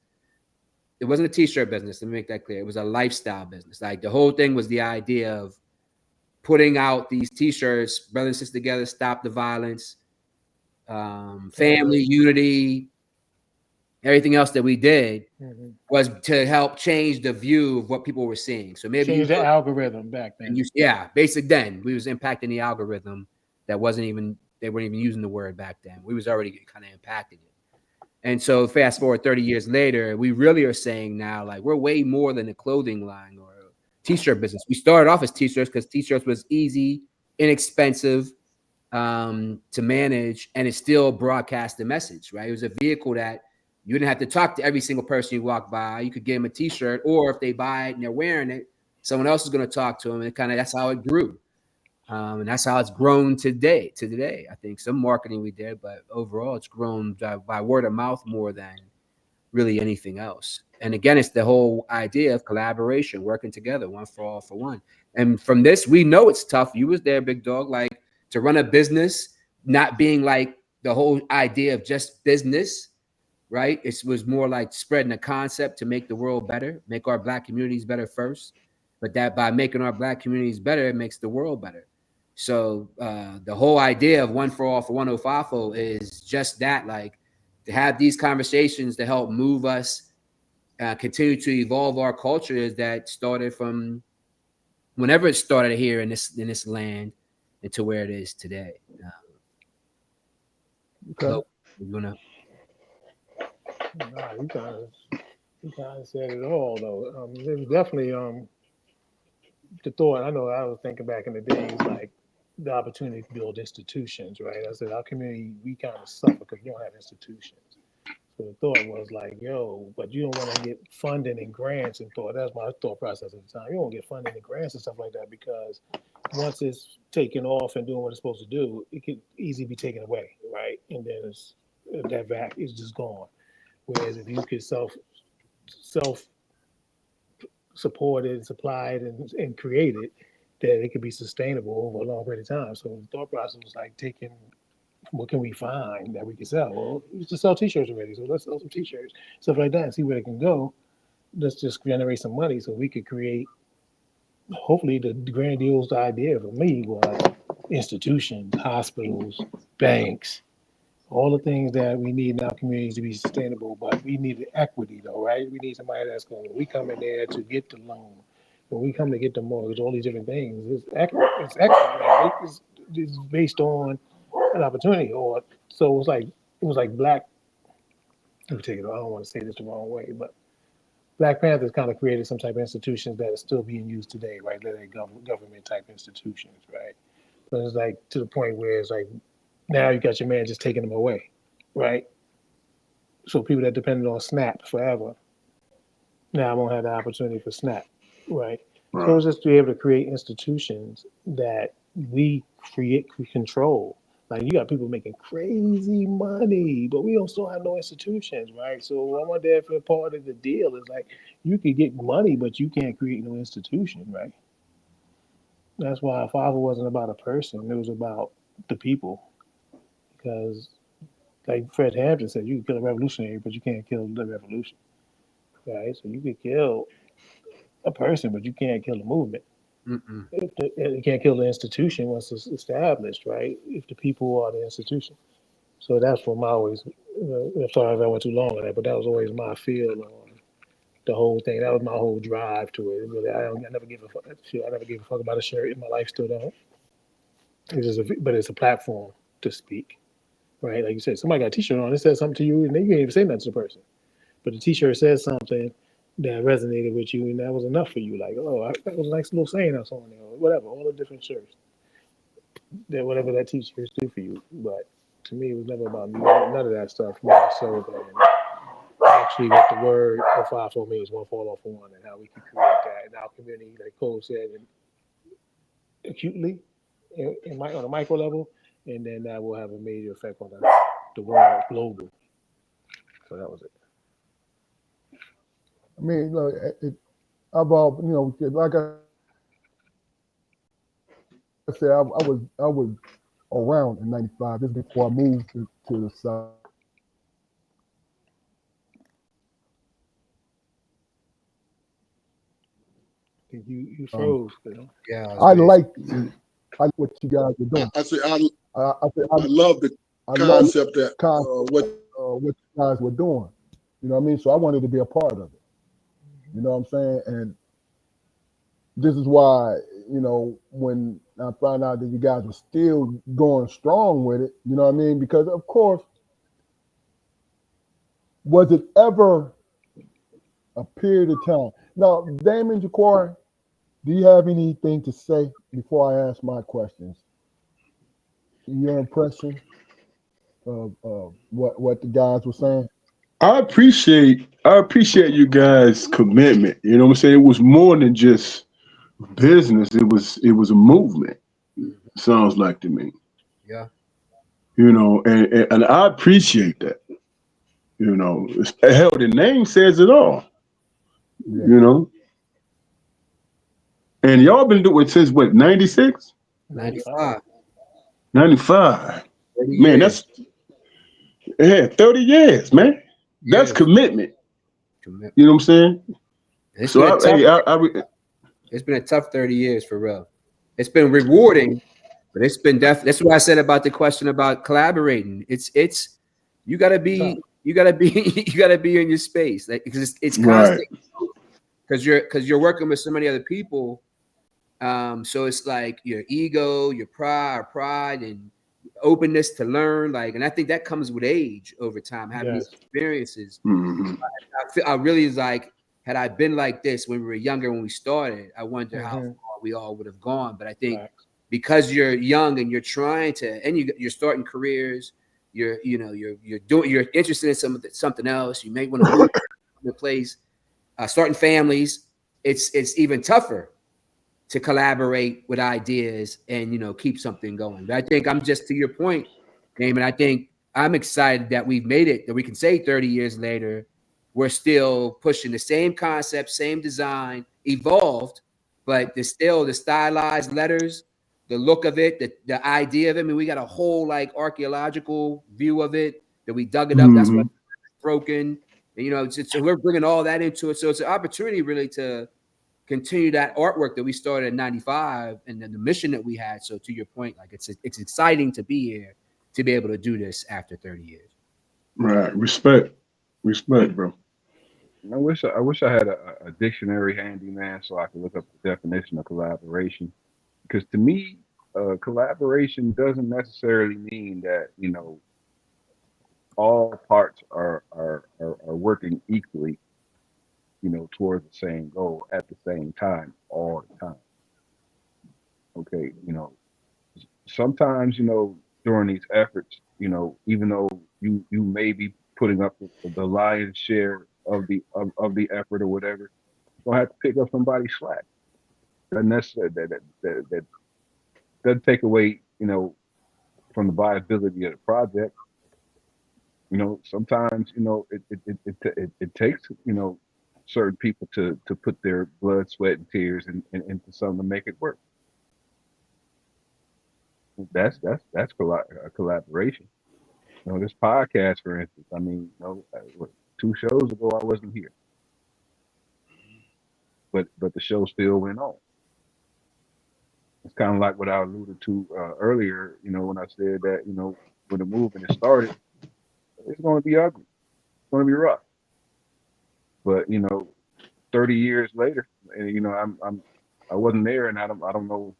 It wasn't a T-shirt business, let me make that clear. It was a lifestyle business. The whole thing was the idea of putting out these T-shirts, Brothers and Sisters Together, Stop the Violence, family, unity, everything else that we did was to help change the view of what people were seeing. So maybe change the algorithm back then. Basic then. We was impacting the algorithm that they weren't even using the word back then. We was already kind of impacting it. And so fast forward 30 years later, we really are saying now, like, we're way more than a clothing line or a t-shirt business. We started off as t-shirts because t-shirts was easy, inexpensive to manage, and it still broadcast the message, right? It was a vehicle that you didn't have to talk to every single person you walk by. You could get them a t-shirt, or if they buy it and they're wearing it, someone else is going to talk to them. And that's how it grew. And that's how it's grown today. I think some marketing we did, but overall it's grown by word of mouth more than really anything else. And again, it's the whole idea of collaboration, working together, one for all for one. And from this, we know it's tough. You was there, big dog, like to run a business, not being like the whole idea of just business, right? It was more like spreading a concept to make the world better, make our Black communities better first. But that by making our Black communities better, it makes the world better. So the whole idea of one for all for one OFAAFO is just that, like to have these conversations to help move us, continue to evolve our culture that started from whenever it started here in this land into where it is today. Okay. You wanna? Nah, you kind of said it all though. It was definitely the thought. I know I was thinking back in the days like the opportunity to build institutions, right? I said our community we kind of suffer because we don't have institutions. So the thought was like, yo, but you don't want to get funding and grants and thought. That's my thought process at the time. You don't get funding and grants and stuff like that because once it's taken off and doing what it's supposed to do, it could easily be taken away, right? And then that vac is just gone. Whereas if you could self supported, supplied, and created, that it could be sustainable over a long period of time. So the thought process was like taking what can we find that we can sell? Well, we used to sell T-shirts already, so let's sell some T-shirts, stuff like that, and see where it can go. Let's just generate some money so we could create. Hopefully, the grandiose idea for me was institutions, hospitals, banks, all the things that we need in our communities to be sustainable. But we need equity, though, right? We need somebody that's going. We come in there to get the loan. When we come to get the mortgage, all these different things. It's equity. It's equity. Right? It's based on an opportunity, or so it was like black. Let me take it. I don't want to say this the wrong way, but Black Panthers kind of created some type of institutions that are still being used today, right? They're government type institutions, right? But it's like to the point where it's like now you got your man just taking them away, right? So people that depended on SNAP forever now won't have the opportunity for SNAP, right? So Right. it's just to be able to create institutions that we create control. Like you got people making crazy money, but we don't still have no institutions, right? So I wonder if a part of the deal is like you could get money, but you can't create no institution, right? That's why Father wasn't about a person; it was about the people. Because, like Fred Hampton said, you can kill a revolutionary, but you can't kill the revolution, right? So you could kill a person, but you can't kill a movement. Mm-mm. You can't kill the institution once it's established, right? If the people are the institution. So that's what my always. I'm sorry if I went too long on that, but that was always my feel on the whole thing. That was my whole drive to it. Really, I never give a fuck. Shit, I never gave a fuck about a shirt in my life. Still don't. But it's a platform to speak, right? Like you said, somebody got a T-shirt on. It says something to you, and they can't even say nothing to the person. But the T-shirt says something that resonated with you, and that was enough for you. Like, oh, that was a nice little saying I saw on there, or whatever. All the different shirts, that whatever that T-shirts do for you. But to me, it was never about none of that stuff. More so than actually what the word OFAAFO means, one fall off for one, and how we can create that in our community, like Cole said, and acutely, on a micro level, and then that will have a major effect on the world global. So that was it. I mean, look, I've all, like I said, I was around in '95. This is before I moved to the South. You froze, you know? Yeah, I was I bad. like what you guys are doing. I say I said I love the I love concept that concept what what you guys were doing. You know what I mean? So I wanted to be a part of it. You know what I'm saying? And this is why, when I found out that you guys were still going strong with it, you know what I mean? Because of course, Was it ever a period of time? Now, Damon Jacquari, do you have anything to say before I ask my questions? Your impression of what the guys were saying? I appreciate you guys' commitment. You know what I'm saying? It was more than just business. It was a movement. Sounds like to me. Yeah. You know, and I appreciate that. You know, hell, the name says it all. Yeah. You know, and y'all been doing it since what, 96, 95. 95. 95. 30 Man, years. that's, yeah, 30 years, man. That's Yes. commitment. Commitment. You know what I'm saying? It's been a So tough it's been a tough 30 years for real. It's been rewarding, but it's been that's what I said about the question about collaborating. It's you gotta be you gotta be in your space, like, because it's right. constant, because you're working with so many other people. So it's like your ego, your pride, and openness to learn. Like, and I think that comes with age over time, having these Yes. experiences. Hmm. I really is like, had I been like this when we were younger, when we started, I wonder how Mm-hmm. far we all would have gone. But I think Facts. because you're young and you're trying to, and you're starting careers, you're interested in something else. You may want to move to a place, starting families. It's even tougher to collaborate with ideas and keep something going. But I think I'm just to your point, Damon. I think I'm excited that we've made it, that we can say 30 years later, we're still pushing the same concept, same design, evolved, but there's still the stylized letters, the look of it, the idea of it. I mean, we got a whole like archaeological view of it that we dug it up. That's why Hmm. it's broken. And, so we're bringing all that into it. So it's an opportunity really to continue that artwork that we started in 95 and then the mission that we had. So to your point, like it's exciting to be here to be able to do this after 30 years. Right. Respect, bro. I wish I had a dictionary handy, man, so I could look up the definition of collaboration. Because to me, collaboration doesn't necessarily mean that all parts are working equally, towards the same goal at the same time all the time. Okay, sometimes during these efforts, even though you may be putting up the lion's share of the effort or whatever, you're gonna have to pick up somebody's slack. Doesn't necessarily that doesn't take away from the viability of the project. Sometimes it takes certain people to put their blood, sweat, and tears into something to make it work. That's a collaboration. This podcast, for instance. I mean, what, 2 shows ago I wasn't here, but the show still went on. It's kind of like what I alluded to earlier. When I said that when the movement is started, it's going to be ugly, it's going to be rough. But 30 years later, and I wasn't there, and I don't know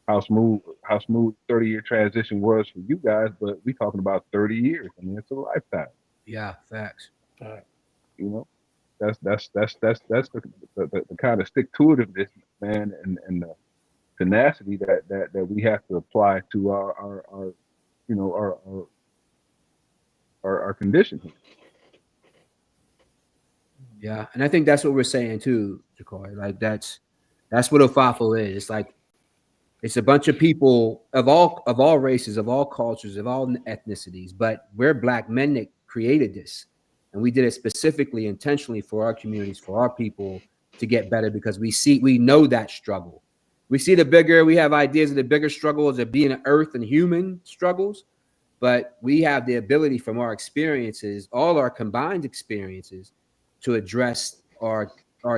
how smooth 30-year transition was for you guys, but we talking about 30 years. I mean, it's a lifetime. Yeah, facts. Fact. You know, that's the kind of stick to itiveness, man, and the tenacity that we have to apply to our you know our condition here. Yeah, and I think that's what we're saying too, Jakari. Like that's what OFAAFO is. It's like it's a bunch of people of all races, of all cultures, of all ethnicities, but we're black men that created this, and we did it specifically, intentionally for our communities, for our people to get better because we know that struggle. We have ideas of the bigger struggles of being an earth and human struggles, but we have the ability from our experiences, all our combined experiences, to address our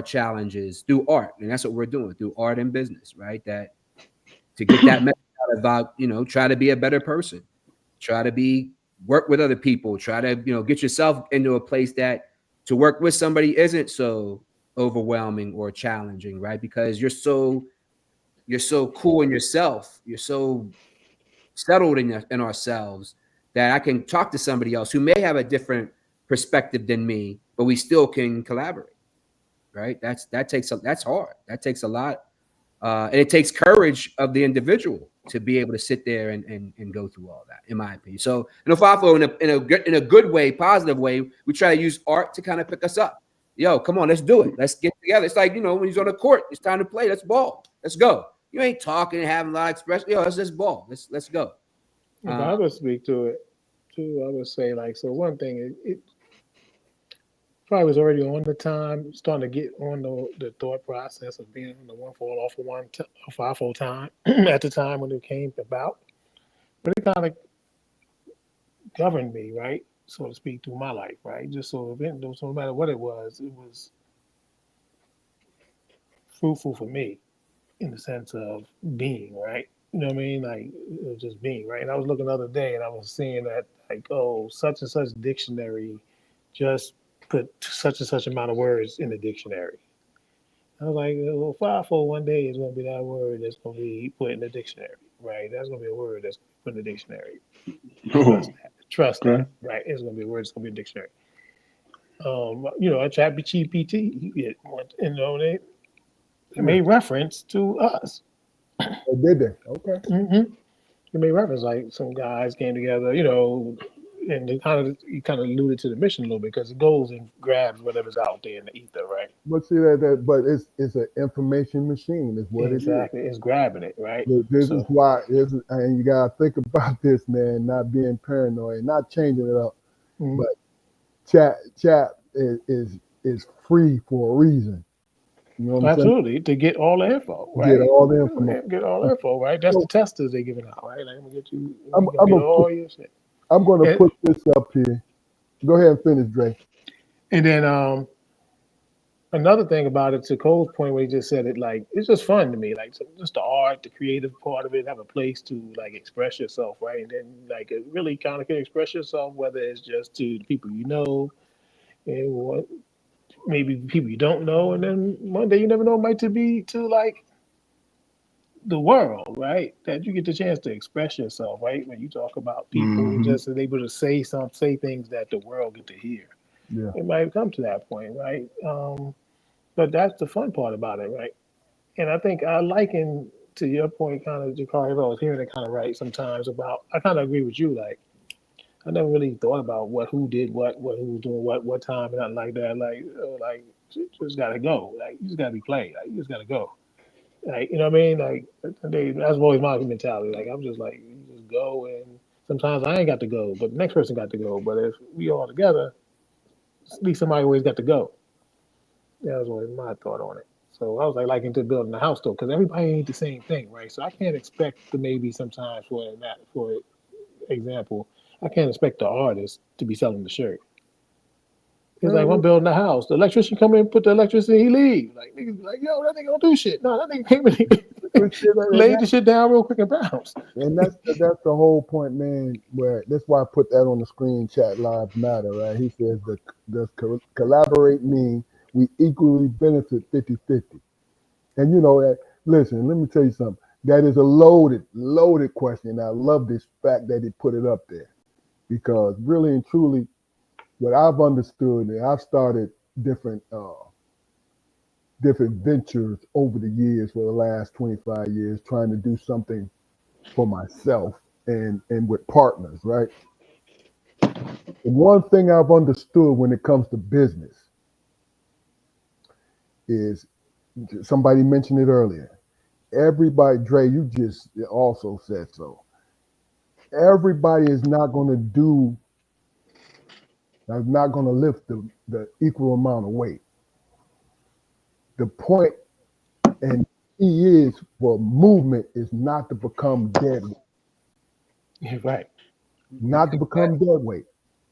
challenges through art, and that's what we're doing through art and business, right? That to get that message out about try to be a better person, try to be work with other people, try to get yourself into a place that to work with somebody isn't so overwhelming or challenging, right? Because you're so cool in yourself, you're so settled in ourselves that I can talk to somebody else who may have a different perspective than me, but we still can collaborate, right? That's hard. That takes a lot, and it takes courage of the individual to be able to sit there and go through all that, in my opinion. So in OFAAFO, in a good way, positive way, we try to use art to kind of pick us up. Yo, come on, let's do it. Let's get together. It's like, when he's on the court, it's time to play. Let's ball. Let's go. You ain't talking and having a lot of expression. Yo, let's just ball. Let's go. If I would speak to it too, I would say so one thing, it probably was already on the time, starting to get on the thought process of being on the one fall off of FIFO time at the time when it came about. But it kind of governed me, right? So to speak, through my life, right? Just so no matter what it was fruitful for me in the sense of being, right? You know what I mean? Like, it was just being, right? And I was looking the other day and I was seeing that, such and such dictionary just put such and such amount of words in the dictionary. I was like, well, 5-4 one day is going to be that word that's going to be put in the dictionary, right? That's going to be a word that's put in the dictionary. Trust that. Trust Okay. that, right? It's going to be a word that's going to be in the dictionary. A chat GPT, they made reference to us. Oh, did they? Okay. Mm-hmm. They made reference like some guys came together, and you kind of alluded to the mission a little bit because it goes and grabs whatever's out there in the ether, right? But see but it's an information machine, is what it is. Exactly, it's grabbing it, right? This is why, and you gotta think about this, man. Not being paranoid, not changing it up. Mhm. But chat is free for a reason. You know what I'm saying? Absolutely, to get all the info, Get right? all the information. Get all the info, right? That's So the testers they giving out, right? Like, I'm gonna get you, I'm you gonna I'm get gonna all your shit. I'm gonna And, put this up here. Go ahead and finish, Dre. and then another thing about it, to Cole's point, where he just said it, like, it's just fun to me, like, so just the art, the creative part of it, have a place to like express yourself, right? And then like it really kind of can express yourself, whether it's just to the people you know, and maybe people you don't know, and then one day you never know, it might to be to like the world, right? That you get the chance to express yourself, right? When you talk about people, Mm-hmm. just able to say things that the world get to hear. Yeah. It might come to that point, right? But that's the fun part about it, right? And I think I liken to your point, kind of, Jakari, if I was hearing it kind of right sometimes about, I kind of agree with you. Like, I never really thought about who did what who was doing what time, and nothing like that. Like, you just gotta go. Like, you just gotta be played. Like, you just gotta go. Like, you know what I mean? Like, that's always my mentality. Like, I'm just like, you just go, and sometimes I ain't got to go, but the next person got to go. But if we all together, at least somebody always got to go. That was always my thought on it. So I was like liking to building a house though, because everybody ain't the same thing, right? So I can't expect to maybe sometimes for example, I can't expect the artist to be selling the shirt. It's like, I'm building a house. The electrician come in, put the electricity, he leave. Like, niggas be like, yo, that nigga don't do shit. No, that nigga came in, laid the shit down real quick and bounced. And that's the whole point, man. Where that's why I put that on the screen. Chat lives matter, right? He says does collaborate mean we equally benefit 50-50? And listen, let me tell you something. That is a loaded question. I love this fact that he put it up there, because really and truly, what I've understood, and I've started different ventures over the years, for the last 25 years, trying to do something for myself and with partners, right? The one thing I've understood when it comes to business is, somebody mentioned it earlier. Everybody, Dre, you just also said so. Everybody is not going to lift the equal amount of weight. The point and key is for movement is not to become dead weight. Right. Not to become dead weight.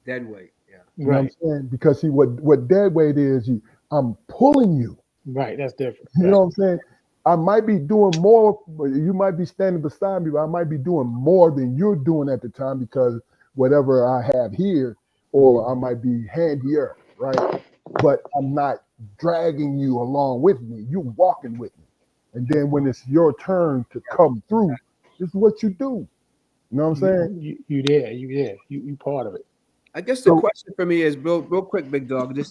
Dead weight, yeah. You know what I'm Right. saying? Because see, what dead weight is, I'm pulling you. Right. That's different. You Right. know what I'm saying? I might be doing more, but you might be standing beside me, but I might be doing more than you're doing at the time, because whatever I have here, or I might be handier, right? But I'm not dragging you along with me. You're walking with me. And then when it's your turn to come through, this is what you do. You know what I'm saying? You there. You part of it. I guess the question for me is real quick, big dog. I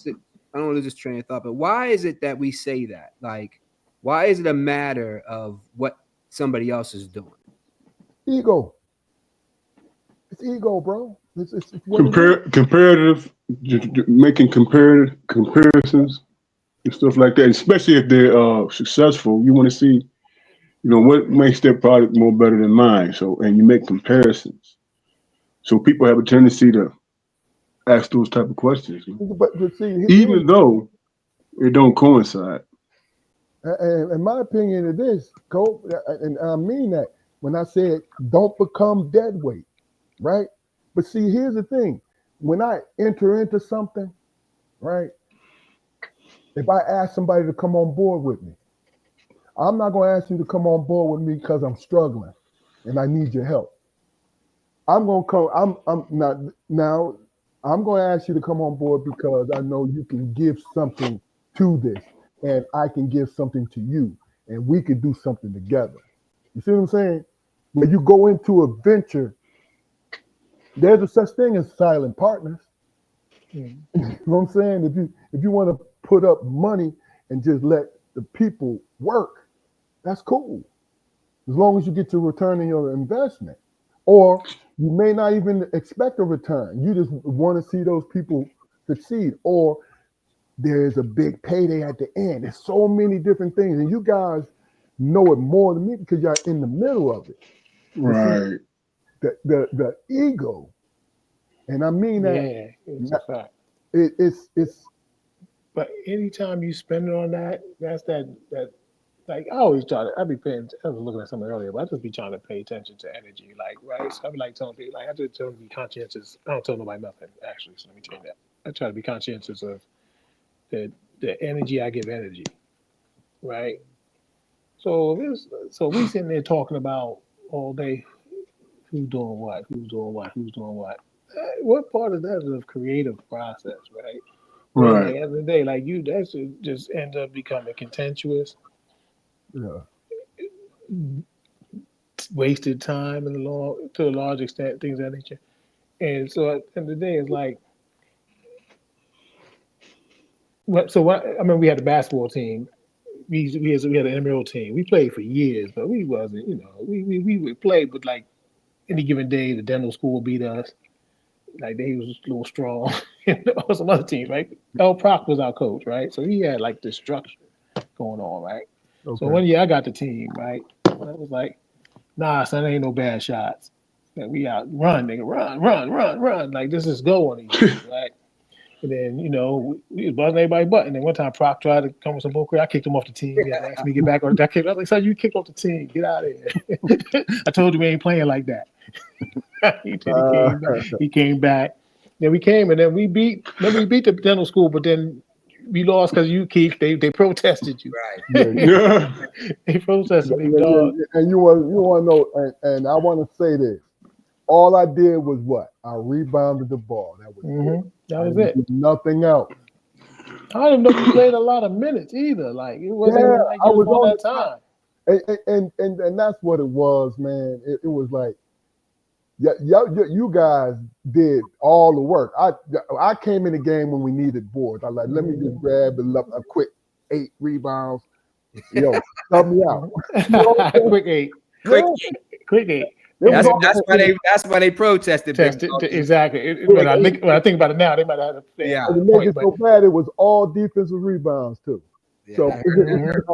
don't want to just train of thought, but why is it that we say that? Like, why is it a matter of what somebody else is doing? Ego. It's ego, bro. It's what it is. Comparative, making comparative comparisons and stuff like that. Especially if they're successful, you want to see, what makes their product more better than mine. So, and you make comparisons. So people have a tendency to ask those type of questions, But see, even though it don't coincide. in my opinion, it is. Go, and I mean that when I said don't become dead weight, right? But see, here's the thing: when I enter into something, right? If I ask somebody to come on board with me, I'm not going to ask you to come on board with me because I'm struggling and I need your help. I'm going to come. I'm not now. I'm going to ask you to come on board because I know you can give something to this, and I can give something to you, and we could do something together. You see what I'm saying? When you go into a venture, there's a such thing as silent partners. You know what I'm saying? If you want to put up money and just let the people work, that's cool. As long as you get your return on your investment. Or you may not even expect a return. You just want to see those people succeed. Or there's a big payday at the end. There's so many different things. And you guys know it more than me because you're in the middle of it. Right. See, the ego, and I mean that. Yeah, it's a fact. It's. But anytime you spend it on that, that's that. Like I always try to. I was looking at something earlier, but I just be trying to pay attention to energy. Like right, so I be like telling people, like I just tell them to be conscientious. I don't tell nobody nothing actually. So let me tell you that. I try to be conscientious of the energy I give energy. Right. So we sitting there talking about all day who's doing what, who's doing what, who's doing what. What part of that is a creative process, right? Then like Right. at the end of the day, like you, that should just end up becoming contentious, Yeah. wasted time in the long to a large extent, things of that nature. And so at the end of the day, it's like, I mean, we had a basketball team. We had an intramural team. We played for years, but we wasn't, we would play, but like any given day, the dental school beat us. Like they was a little strong. Or some other teams, right? El Proc was our coach, right? So he had like this structure going on, right? So Okay. one year I got the team, right? And I was like, nah, son, ain't no bad shots. Like, we out run, nigga, run, run, run, run. Like this is go on these dudes, right? And then, we was buzzing everybody butt. And then one time Proc tried to come with some bullcrap. I kicked him off the team. He had to ask me to get back on that kick. I was like, son, you kicked off the team. Get out of here. I told you we ain't playing like that. He came back. He came back. Then we came and then we beat the dental school, but then we lost because you Keith. They protested you. Yeah, Yeah. They protested me, yeah. dog. And you want to know, and I want to say this. All I did was what? I rebounded the ball. That was it. That I was didn't it. do nothing else. I don't even know if you played a lot of minutes either. Like it wasn't Yeah, even like I you was was on on that time. and that's what it was, man. It was like, yeah, you guys did all the work. I came in the game when we needed boards. I like, let me just grab a quick 8 rebounds. Yo, help me out. You know what I'm saying? Quick eight. Quick, Quick eight. It was And all, that's why they protested. Big tested dog. exactly. quick When I think about it now, they might have had a Yeah. and to make point, it but so bad, it was all defensive rebounds too. Yeah, So I heard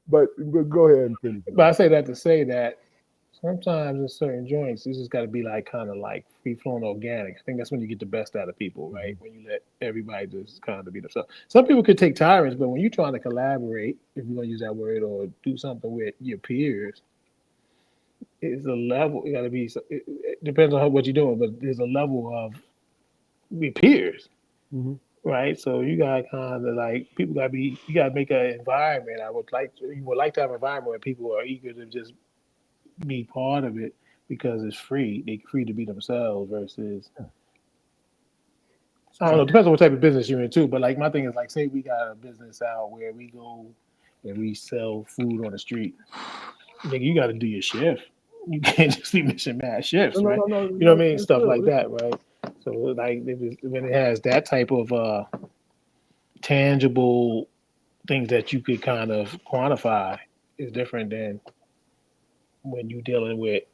but go ahead and finish it. But I say that to say that sometimes in certain joints, this has got to be like kind of like free flowing organic. I think that's when you get the best out of people, right? When you let everybody just kind of be themselves. Some people could take tyrants, but when you're trying to collaborate, if you're gonna use that word, or do something with your peers, it's a level. It got to be. It depends on what you're doing, but there's a level of your peers, Mm-hmm. right? So you got kind of like people got to be. You got to make an environment. You would like to have an environment where people are eager to just be part of it because it's free. They're free to be themselves versus I don't know. It depends on what type of business you're in too. But like my thing is like, say we got a business out where we go and we sell food on the street. Nigga, you got to do your shift. You can't just be missing mad shifts, No, right? no, no, You know what no, I mean? it's Stuff like true. that, right? So like when it has that type of tangible things that you could kind of quantify, is different than when you're dealing with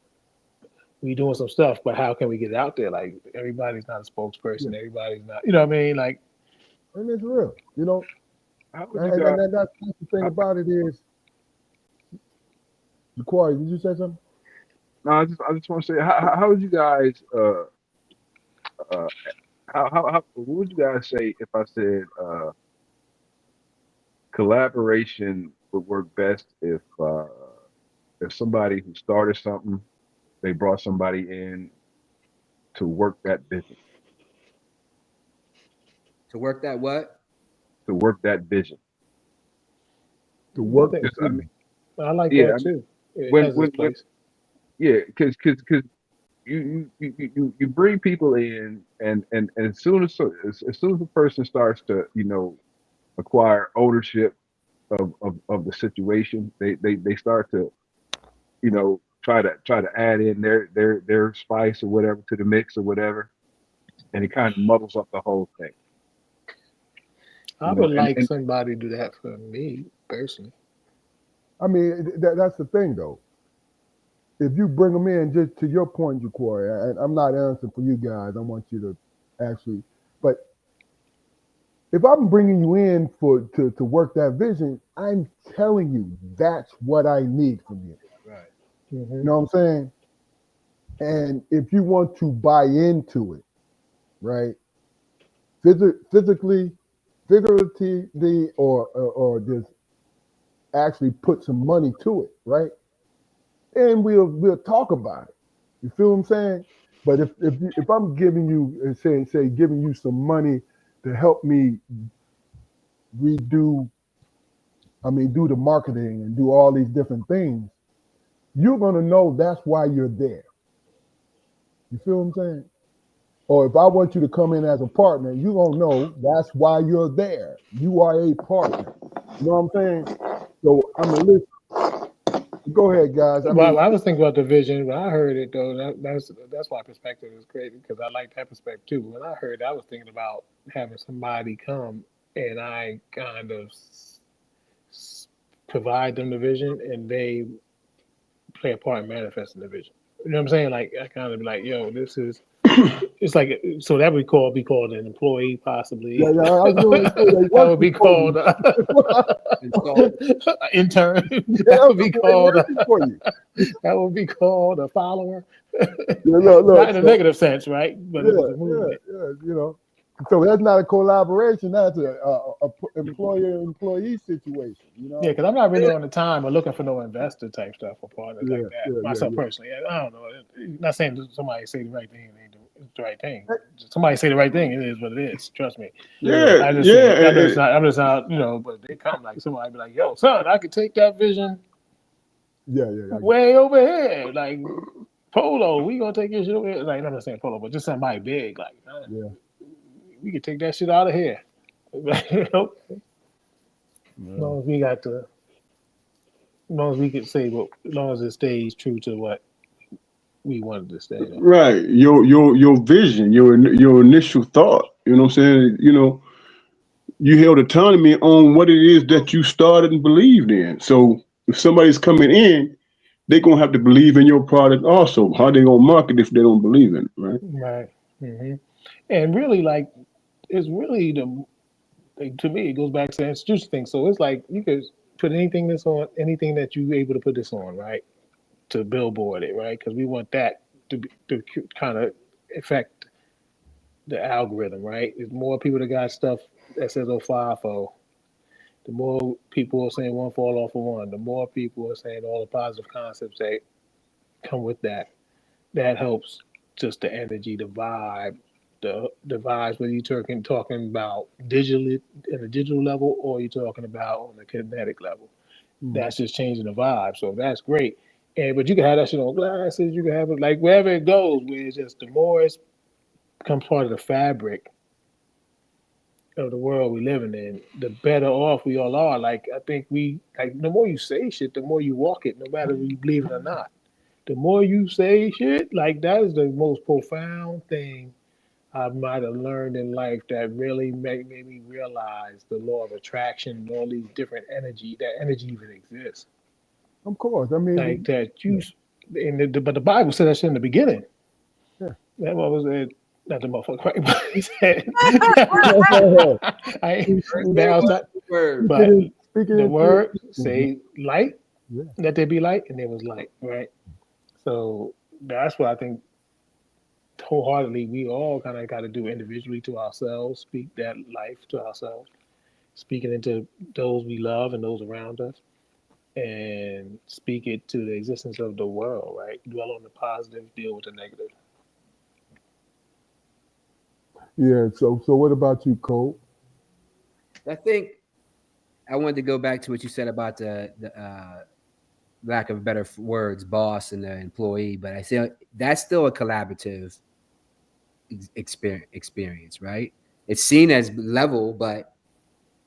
we doing some stuff, but how can we get it out there? Like everybody's not a spokesperson, Yeah, everybody's not, you know what I mean? Like, and it's real. You know, How would you and guys? that's the thing How, about it is, Corey, did you say something? no, I just want to say, how would you guys? Uh, what would you guys say if I said collaboration would work best if somebody who started something, they brought somebody in to work that vision, To work that what? to work that vision. To I work think the Just, I city. mean, I like yeah, that I mean, too. It has its when place. yeah, because you bring people in, and as soon as the person starts to acquire ownership of the situation, they start to try to add in their spice or whatever to the mix or whatever, and it kind of muddles up the whole thing, I would like somebody to do that for me personally. I mean, that's the thing though. If you bring them in, just to your point, Jaquari, and I'm not answering for you guys. I want you to actually, but if I'm bringing you in to work that vision, I'm telling you that's what I need from you. Right. Hmm. You know what I'm saying? And if you want to buy into it, right, physically, figuratively, or just actually put some money to it, right? And we'll talk about it. You feel what I'm saying? But if I'm giving you say giving you some money to help me redo, I mean do the marketing and do all these different things, you're gonna know that's why you're there. You feel what I'm saying? Or if I want you to come in as a partner, you're gonna know that's why you're there. You are a partner. You know what I'm saying? So I'm a list. Go ahead, guys. I Well, mean, I was thinking about the vision when I heard it though. That's why perspective is great because I like that perspective too. When I heard, it, I was thinking about having somebody come and I kind of provide them the vision and they play a part in manifesting the vision. You know what I'm saying? Like I kind of be like, yo, this is. It's like so that would be called an employee possibly. yeah, I was going to say they That working would be for you. called Consultant. intern. That Yeah, would be they called working for you. that would be called a follower. Yeah, Not in a so negative sense, right? But yeah, if it's a yeah, movement. yeah. So that's not a collaboration. That's a employer-employee situation. Yeah, because I'm not really on the time or looking for no investor type stuff or partners Yeah, like that. yeah, yeah, Myself yeah. personally, I don't know. Not saying that somebody say the right thing and they do it's the right thing. Somebody say the right thing, it is what it is. Trust me. Yeah, Yeah, I just yeah, say I'm just not. But they come like somebody be like, "Yo, son, I could take that vision yeah. I get way over here." Like Polo, we gonna take your shit over here. Like I'm not saying Polo, but just somebody big. Like yeah, we could take that shit out of here. As yeah. long as we got the, as long as we could say, but as long as it stays true to what we wanted to stay on. right. Your vision, your initial thought. You know what I'm saying? You held autonomy on what it is that you started and believed in. So if somebody's coming in, they're gonna have to believe in your product also. How they gonna market if they don't believe in it, right? Right. Hmm. And really, like, it's really the like, to me, it goes back to the institution thing. So it's like you could put anything that's on anything that you able to put this on, right? To billboard it, right? Because we want that to kind of affect the algorithm, right? There's more people that got stuff that says OFAAFO. The more people are saying one fall off of one, the more people are saying all the positive concepts that come with that. That helps just the energy, the vibe, the vibes. Whether you're talking about digitally at a digital level or you're talking about on the kinetic level, Mm. that's just changing the vibe. So that's great. And but you can have that shit on glasses. You can have it like wherever it goes. Where it's just the more it becomes part of the fabric of the world we living in, the better off we all are. Like I think we like the more you say shit, the more you walk it, no matter if you believe it or not. The more you say shit, like that is the most profound thing I might have learned in life that really made me realize the law of attraction and all these different energy, that energy even exists. Of course. I Like mean, that yeah, you, but the Bible said that shit in the beginning. yeah. That what was it? Not the motherfucker, right? But he said, I First word now was not, the word. but Speaking the into word mhm, say light, yeah. let there be light, and there was light, right? So that's what I think wholeheartedly we all kind of got to do individually to ourselves, speak that life to ourselves, speaking into those we love and those around us, and speak it to the existence of the world, right? Dwell on the positive, deal with the negative. Yeah. So what about you, Cole? I think I wanted to go back to what you said about the lack of better words, boss and the employee, but I say that's still a collaborative experience, right? It's seen as level, but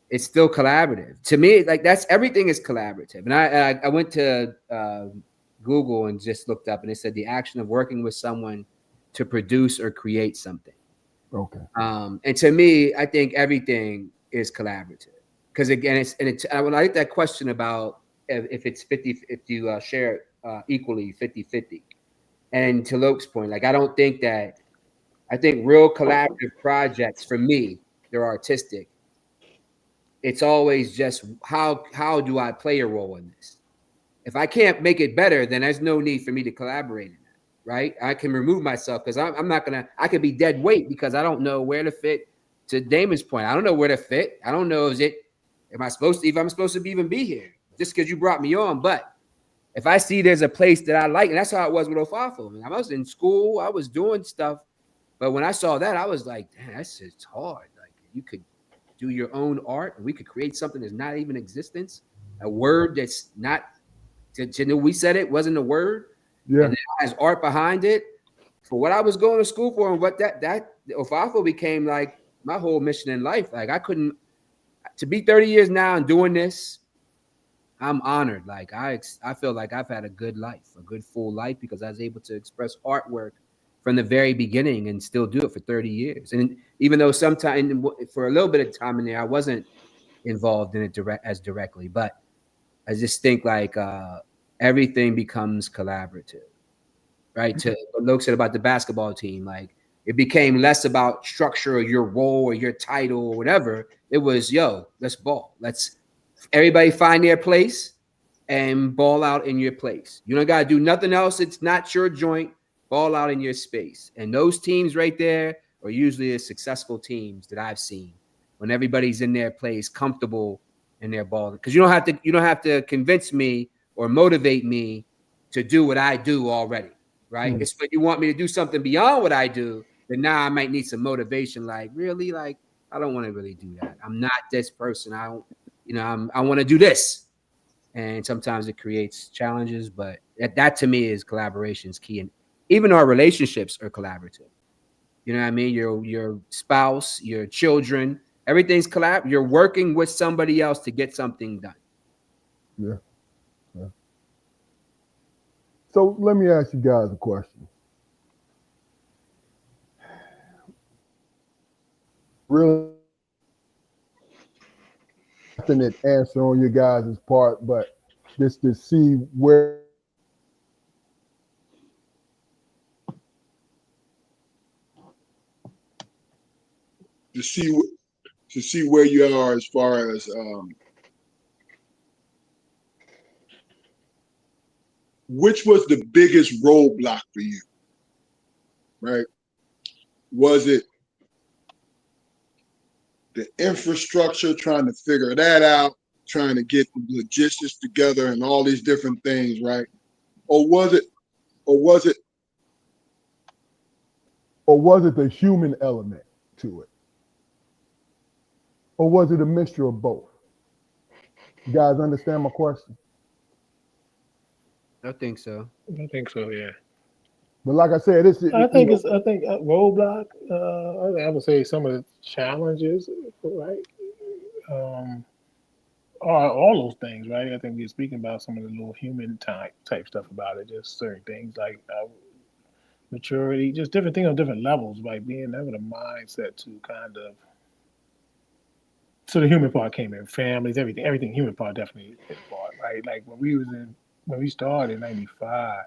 it's still collaborative. To me, like that's everything is collaborative. And I went to Google and just looked up, and it said the action of working with someone to produce or create something. Okay. And to me, I think everything is collaborative because again, I would like that question about if it's 50, if you share it equally 50-50. And to Loke's point, like I think real collaborative projects for me, they're artistic. It's always just how do I play a role in this? If I can't make it better, then there's no need for me to collaborate in that, right? I can remove myself because I'm not gonna. I could be dead weight because I don't know where to fit. To Damon's point, I don't know where to fit. I don't know am I supposed to, if I'm supposed to even be here just because you brought me on. But if I see there's a place that I like, and that's how it was with OFAAFO. I mean, I was in school, I was doing stuff, but when I saw that, I was like, damn, that's just hard. Like you could do your own art, and we could create something that's not even existence, a word that's not we said it wasn't a word, Yeah. and it has art behind it. For what I was going to school for, and what that OFAAFO became like my whole mission in life. Like I couldn't to be 30 years now and doing this. I'm honored. Like I feel like I've had a good life, a good full life because I was able to express artwork from the very beginning and still do it for 30 years. And even though sometimes for a little bit of time in there, I wasn't involved in it directly, but I just think like everything becomes collaborative, right? To what Luke said about the basketball team, like it became less about structure or your role or your title or whatever. It was, yo, let's ball. Let's everybody find their place and ball out in your place. You don't got to do nothing else. It's not your joint. Ball out in your space. And those teams right there are usually the successful teams that I've seen when everybody's in their place, comfortable in their ball. Because you don't have to convince me or motivate me to do what I do already, right? It's when you want me to do something beyond what I do, then now I might need some motivation. Like, really? Like, I don't want to really do that. I'm not this person. I don't, I want to do this. And sometimes it creates challenges, but that to me is collaboration is key. And even our relationships are collaborative. You know what I mean? Your spouse, your children, everything's collab. You're working with somebody else to get something done. Yeah. Yeah. So let me ask you guys a question. Really definite answer on your guys' part, but just to see where To see where you are as far as which was the biggest roadblock for you, right? Was it the infrastructure, trying to figure that out, trying to get the logistics together and all these different things, right? Or was it, or was it, or was it the human element to it? Or was it a mixture of both? You guys understand my question? I think so. I think so. Yeah. But like I said, it's I you think know, it's. I think roadblock. I would say some of the challenges, right? Um, all those things, right? I think we're speaking about some of the little human type stuff about it. Just certain things like maturity, just different things on different levels, like having a mindset to kind of. So the human part came in, families, everything. Human part definitely hit a part, right? Like when we started in '95,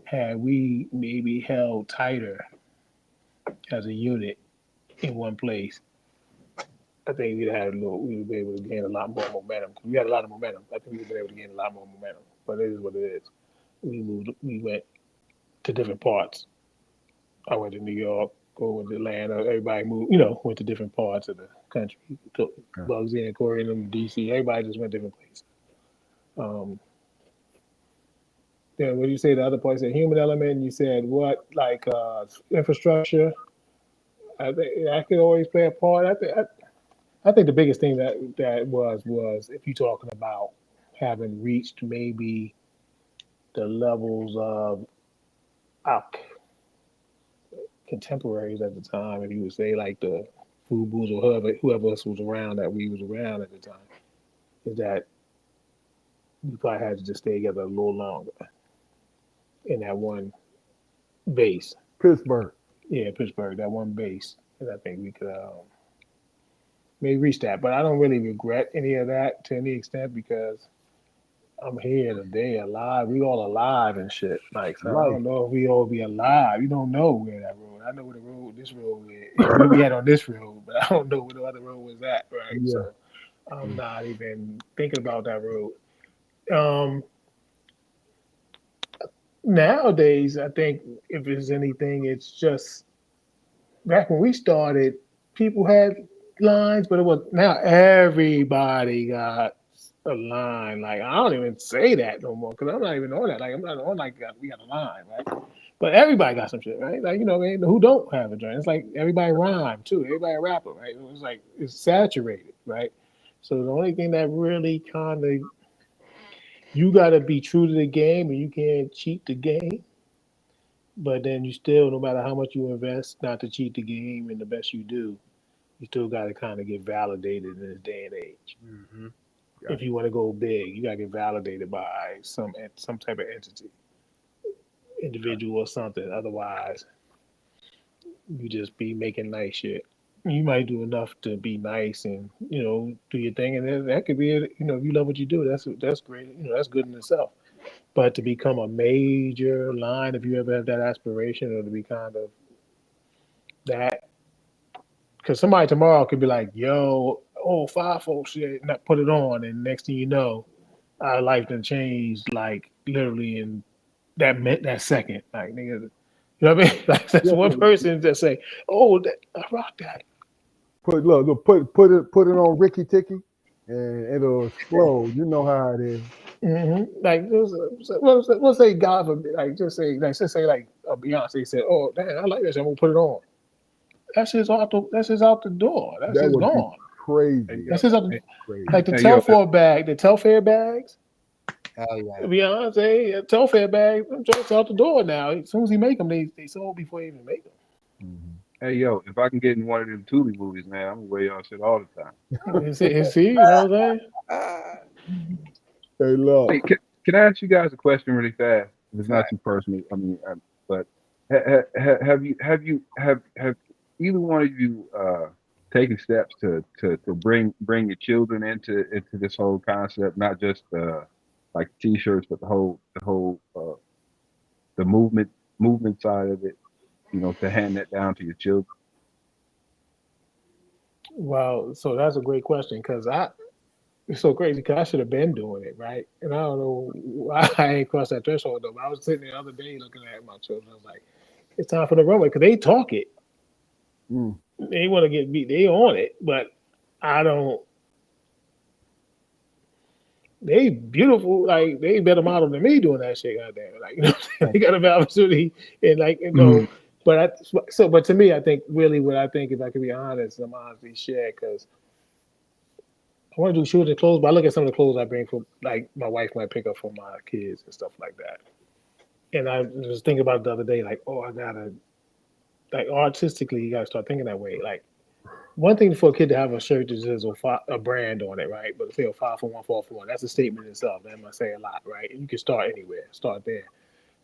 had we maybe held tighter as a unit in one place, I think we would be able to gain a lot more momentum. We had a lot of momentum. I think we would be able to gain a lot more momentum. But it is what it is. We went to different parts. I went to New York, go to Atlanta. Everybody moved, went to different parts of the country. Bugsy and Corey and them, DC. Everybody just went different places. Um, then what do you say? The other part, you said human element. You said what? Like infrastructure. I think that could always play a part. I think the biggest thing that was if you're talking about having reached maybe the levels of our contemporaries at the time, if you would say like the Fubu's or whoever else was around that we was around at the time, is that we probably had to just stay together a little longer in that one base. Pittsburgh. Yeah, Pittsburgh, that one base, and I think we could maybe reach that. But I don't really regret any of that to any extent because I'm here today, alive. We all alive and shit. Like, so I Life. don't know if we all be alive. You don't know where that road. I know where this road is. Where we at on this road, but I don't know where the other road was at. Right. Yeah. So I'm not even thinking about that road. Um, Nowadays, I think if there's anything, it's just back when we started, people had lines, but it was now everybody got a line. Like I don't even say that no more because I'm not even on that. Like I'm not on like we got a line, right? But everybody got some shit, right? Like who don't have a joint? It's like everybody rhyme too. Everybody a rapper, right? It's like it's saturated, right? So the only thing that really kind of you got to be true to the game, and you can't cheat the game. But then you still, no matter how much you invest, not to cheat the game, and the best you do, you still got to kind of get validated in this day and age. Mm-hmm. If you want to go big, you got to get validated by some type of entity, individual or something. Otherwise, you just be making nice shit. You might do enough to be nice and do your thing, and then that could be it. If you love what you do, that's great. That's good in itself. But to become a major line, if you ever have that aspiration, or to be kind of that, because somebody tomorrow could be like, "Yo, oh, FAAFO shit," not put it on, and next thing you know, our life done changed like literally in that second. Like nigga, you know what I mean? Like that's Yeah. one person that say, "Oh, I rock that." Look, put it on Ricky Ticky, and it'll explode. You know how it is. Like we'll say God forbid, like just say like Beyonce said, "Oh, damn, I like this. I'm gonna put it on." That's just out the door. That's That just would be gone. Hey, crazy. That's yo, just out the, hey, Crazy. like the hey, yo, Telfair bag, the Telfair bags. Hell yeah. Beyonce, Telfair bags, them joints out the door now. As soon as he make them, they sold before he even make them. hey, yo, if I can get in one of them Tubi movies, man, I'm gonna wear y'all shit all the time. See, you know what I'm saying? Hey, look. Hey, can I ask you guys a question really fast? If it's not Fact. too personal, I mean, but have either one of you taken steps to bring your children into this whole concept, not just like t-shirts, but the whole the movement side of it, to hand that down to your children? Well, so that's a great question because it's so crazy because I should have been doing it, right? And I don't know why I ain't crossed that threshold though. But I was sitting the other day looking at my children. I was like, it's time for the runway because they talk it. Mm. They want to get beat. They on it, but I don't. They beautiful, like they better model than me doing that shit. Goddamn, like they got an opportunity and Mhm. But but to me, I think really what I think, if I can be honest, I'm honestly share because I want to do shoes and clothes, but I look at some of the clothes I bring for like my wife might pick up for my kids and stuff like that. And I was thinking about it the other day, like, oh, I gotta like artistically, you gotta start thinking that way. Like one thing for a kid to have a shirt that says a brand on it, right? But say a 5 for 1, 4 for 1, that's a statement in itself. That must say a lot, right? And you can start anywhere, start there.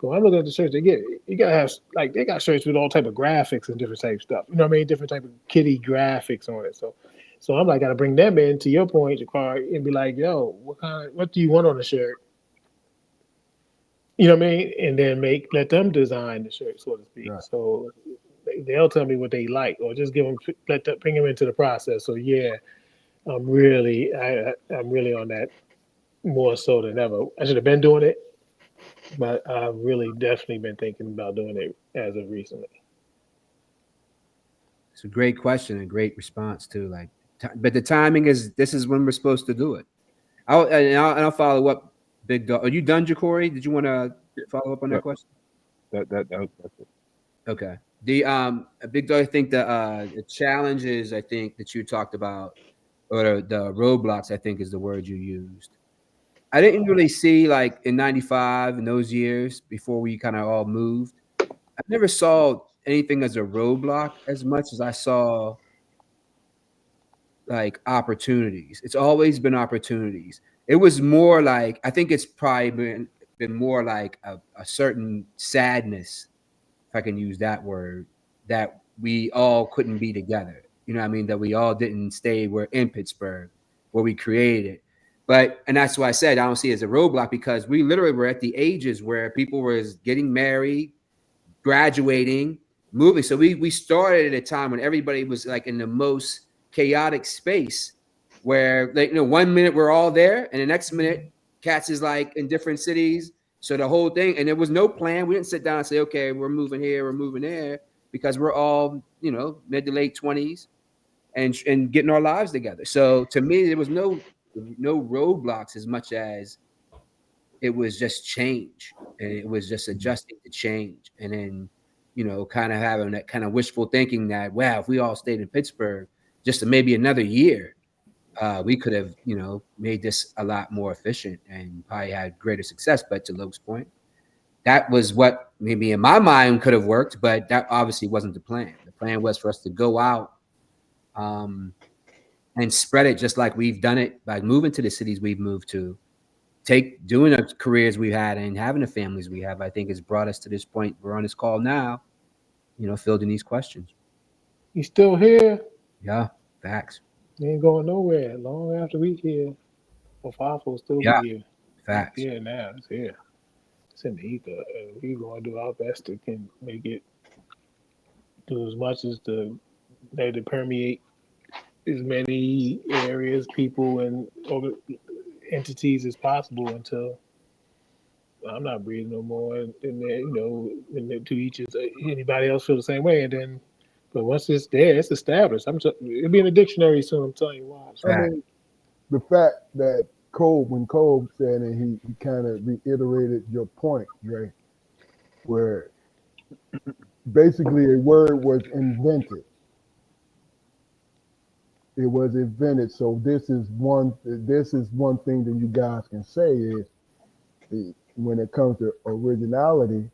But when I look at the shirts they get, you gotta have like they got shirts with all type of graphics and different type of stuff. You know what I mean? Different type of kitty graphics on it. So I'm like, gotta bring them in to your point, Jakar, and be like, yo, what do you want on the shirt? You know what I mean? And then let them design the shirt, so to speak. Right. So they'll tell me what they like, or just give them bring them into the process. So yeah, I'm really on that more so than ever. I should have been doing it, but I've really definitely been thinking about doing it as of recently. It's a great question and great response too. Like, but the timing is this is when we're supposed to do it. I'll follow up. Big Dog, are you done, Ja'Cory? Did you want to follow up on that question? That's it. Okay. The Big Dog, I think the challenges I think that you talked about, or the roadblocks, I think is the word you used. I didn't really see like in '95 in those years before we kind of all moved. I never saw anything as a roadblock as much as I saw like opportunities. It's always been opportunities. It was more like I think it's probably been more like a certain sadness, if I can use that word, that we all couldn't be together. You know what I mean? That we all didn't stay in Pittsburgh where we created it. And that's why I said I don't see it as a roadblock because we literally were at the ages where people were getting married, graduating, moving. So we started at a time when everybody was like in the most chaotic space where like 1 minute we're all there and the next minute cats is like in different cities. So the whole thing, and there was no plan. We didn't sit down and say, okay, we're moving here, we're moving there, because we're all, mid to late 20s and getting our lives together. So to me, there was no roadblocks as much as it was just change, and it was just adjusting to change, and then kind of having that kind of wishful thinking that, wow, if we all stayed in Pittsburgh just maybe another year, we could have made this a lot more efficient and probably had greater success. But to Luke's point, that was what maybe in my mind could have worked, but that obviously wasn't the plan. The plan was for us to go out and spread it just like we've done it by moving to the cities we've moved to, doing the careers we had and having the families we have. I think has brought us to this point. We're on this call now, fielding these questions. You still here? Yeah, facts. You ain't going nowhere. Long after we here, OFAAFO will still be here. Facts. It's here now. It's here. It's in the ether. And we're going to do our best to make it do as much as to permeate as many areas, people, and entities as possible until I'm not breathing no more. And then to each is anybody else feel the same way. And then, but once it's there, it's established. It'll be in the dictionary soon. I'm telling you why. I mean, the fact that when Cole said, and he kind of reiterated your point, Dre, where basically a word was invented. It was invented. So this is one thing that you guys can say is when it comes to originality,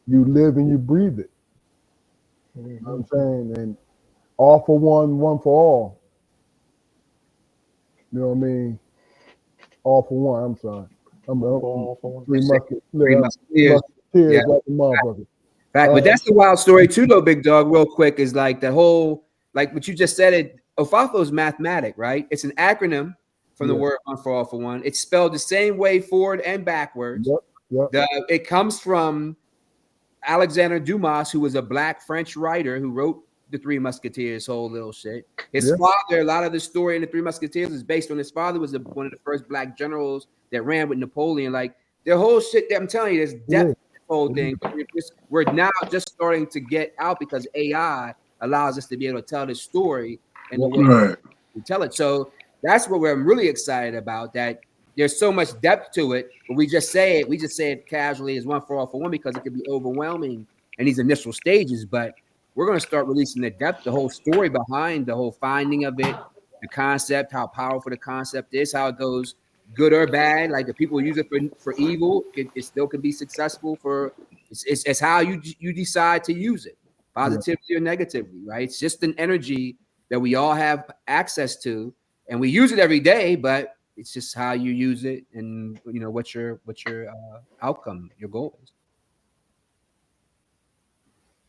you live and you breathe it. Mm-hmm. You know what I'm saying? And all for one, one for all. You know what I mean? All for one. I'm sorry. All for one. Three musketeers like the motherfucker. Fact, but that's the wild story too, though, Big Dog. Real quick, is like the whole, like what you just said. OFAAFO is mathematic, right? It's an acronym from the word "one for all for one." It's spelled the same way forward and backwards. Yep. It comes from Alexander Dumas, who was a Black French writer who wrote the Three Musketeers, whole little shit. His father, a lot of the story in the Three Musketeers is based on his father was one of the first Black generals that ran with Napoleon. Like the whole shit that I'm telling you, there's depth to the whole thing. We're now just starting to get out because AI allows us to be able to tell this story in the way we tell it. So that's what I'm really excited about, that there's so much depth to it, but we just say it casually as one for all for one because it can be overwhelming in these initial stages. But we're going to start releasing the depth, the whole story behind the whole finding of it, the concept, how powerful the concept is, how it goes good or bad. Like the people use it for evil, it still can be successful for. It's how you decide to use it, positively or negatively, right? It's just an energy that we all have access to, and we use it every day. But It's just how you use it, and what your outcome, your goal is.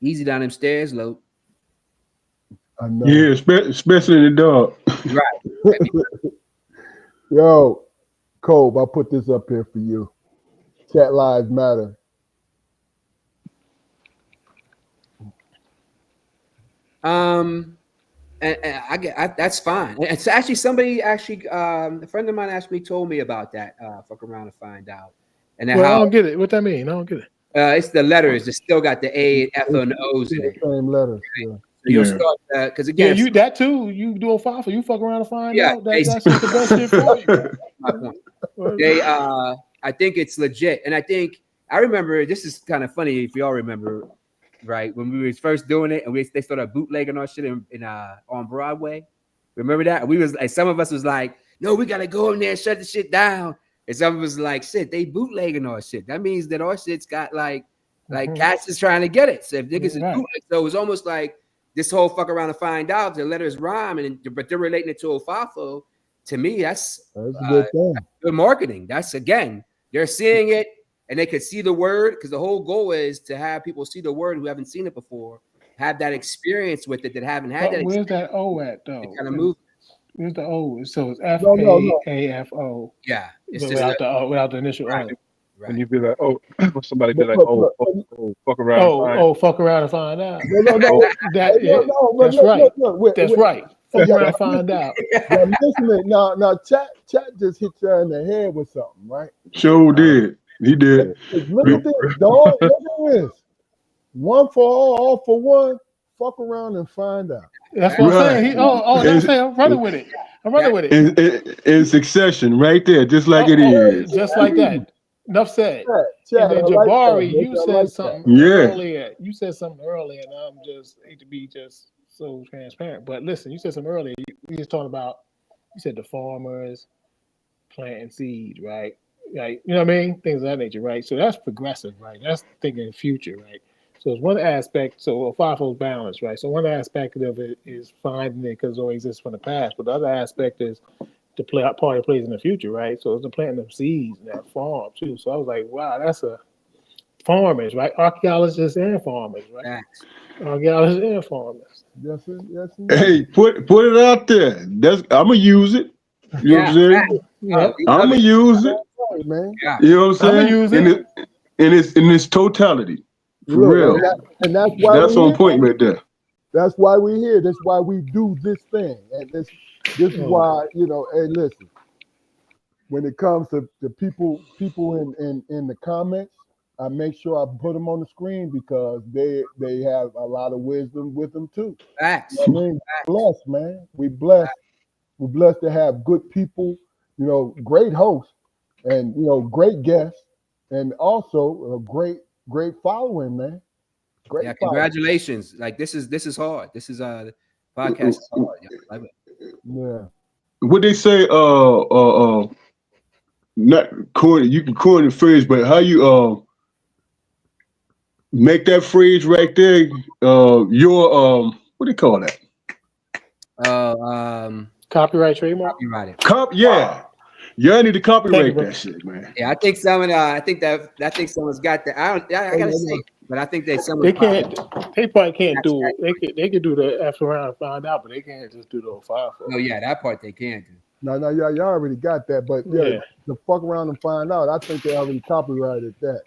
Easy down them stairs, Lo. I know. Yeah, especially in the dark. Right. Yo, Cove, I'll put this up here for you. Chat lives matter. And that's fine. And it's actually somebody a friend of mine actually told me about that. Fuck around and find out. And Well, I how don't get it. What that mean? I don't get it. it's the letters. It's still got the A, F, and O's in The it. same letters. Yeah. So you'll Yeah. start because Yeah, again, you that too. You do OFAAFO, you fuck around and find Yeah, out that's just the best shit for you. my point. Well, They I think it's legit, and I remember, this is kind of funny if y'all remember, right, when we was first doing it and they started bootlegging our shit in on Broadway. Remember that? We was like, some of us was like, no, we gotta go in there and shut the shit down, and some of us was like, shit, they bootlegging our shit. That means that our shit's got like cats is trying to get it. So if niggas is Right. bootleg, so it was almost like this whole fuck around and find out, the letters rhyme, but they're relating it to OFAAFO. To me, that's That's a good thing. good marketing. That's, again, they're seeing it and they could see the word, because the whole goal is to have people see the word who haven't seen it before, have that experience with it that haven't had But that where's experience. that O at though? Kind of move. Where's the O? So it's No, no. FAAFO. Yeah, it's just without the initial O. right. When you be like, oh, somebody be like, Look, oh, fuck around. Fuck around and find out. No. That's right. Look, That's right. Fuck around and find out. Now, listen, now, chat just hit you in the head with something, right? Sure did. He did. Look at this, dog. Look at this. One for all for one. Fuck around and find out. That's what I'm saying. That's what I'm saying. I'm running with it. In succession, right there, just like it is. Just like that. Enough said. Chat, And then I like Jabari, that, you I said like something Yeah. earlier. You said something earlier, and I'm just hate to be just so transparent. But listen, you said something earlier. We just talking about. You said the farmers planting seeds, right? Like, you know what I mean? Things of that nature, right? So that's progressive, right? That's thinking future, right? So it's one aspect. So FIFO's balance, right? So one aspect of it is finding it because it always exists from the past, but the other aspect is to play a part it plays in the future, right? So it's the planting of seeds in that farm too. So I was like, wow, that's a farmers, right? Archaeologists and farmers, right? Facts. Archaeologists and farmers. Yes, Hey, put it out there. I'm gonna use it. You know what I'm saying? Yep. I'm gonna use it. right, man. Yeah. You know what I'm I'ma saying? use it. In its totality. For Look, real. and that's why That's we're on here. point right there. That's why we're here. That's why we do this thing. And this is why, hey, listen, when it comes to the people in the comments, I make sure I put them on the screen because they have a lot of wisdom with them too. Facts. I mean, blessed, man. We're blessed to have good people, great hosts and great guests, and also a great following, man. Great Yeah, following. congratulations. Like, this is hard. This is podcast is hard. Yeah, I love it. Yeah. What they say, not coin, you can coin the phrase, but how you make that phrase right there, your what do you call that? Copyright, trademark. Copyrighted. Yeah. Y'all need to copyright bro. that shit, man. Yeah, I think someone's got that. I gotta say it, but I think that someone They can't. They probably can't do. They could do the F around and find out, but they can't just do the FIFO. Oh yeah, that part they can do. No, y'all already got that, but Yeah. the fuck around and find out. I think they already copyrighted that.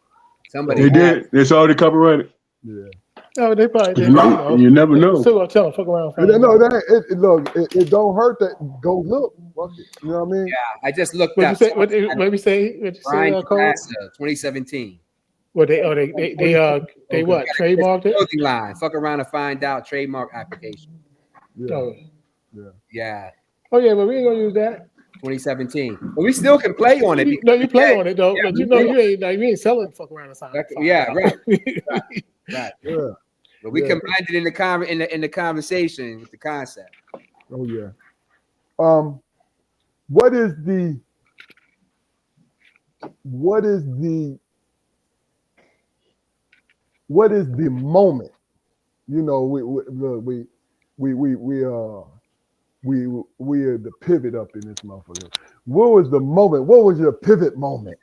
Somebody They did. It's already copyrighted. Yeah. Oh, they probably. You never know. Still gonna tell them fuck around. And no, it don't hurt that. Go look. Fuck it. You know what I mean? Yeah, I just looked What up. you say? What you say? Brian Cole? Castro, 2017. What they what trademarked it? Clothing line. Fuck around and find out. Trademark application. Yeah. Oh. Yeah. Oh yeah, but we ain't gonna use that. 2017. But we still can play on it. No, you play on it though, yeah, but you ain't selling fuck around and find out. Yeah, right. Right. Yeah. But we can blend it in the conversation with the concept. Oh yeah. What is the moment? We we are the pivot up in this motherfucker. What was the moment? What was your pivot moment?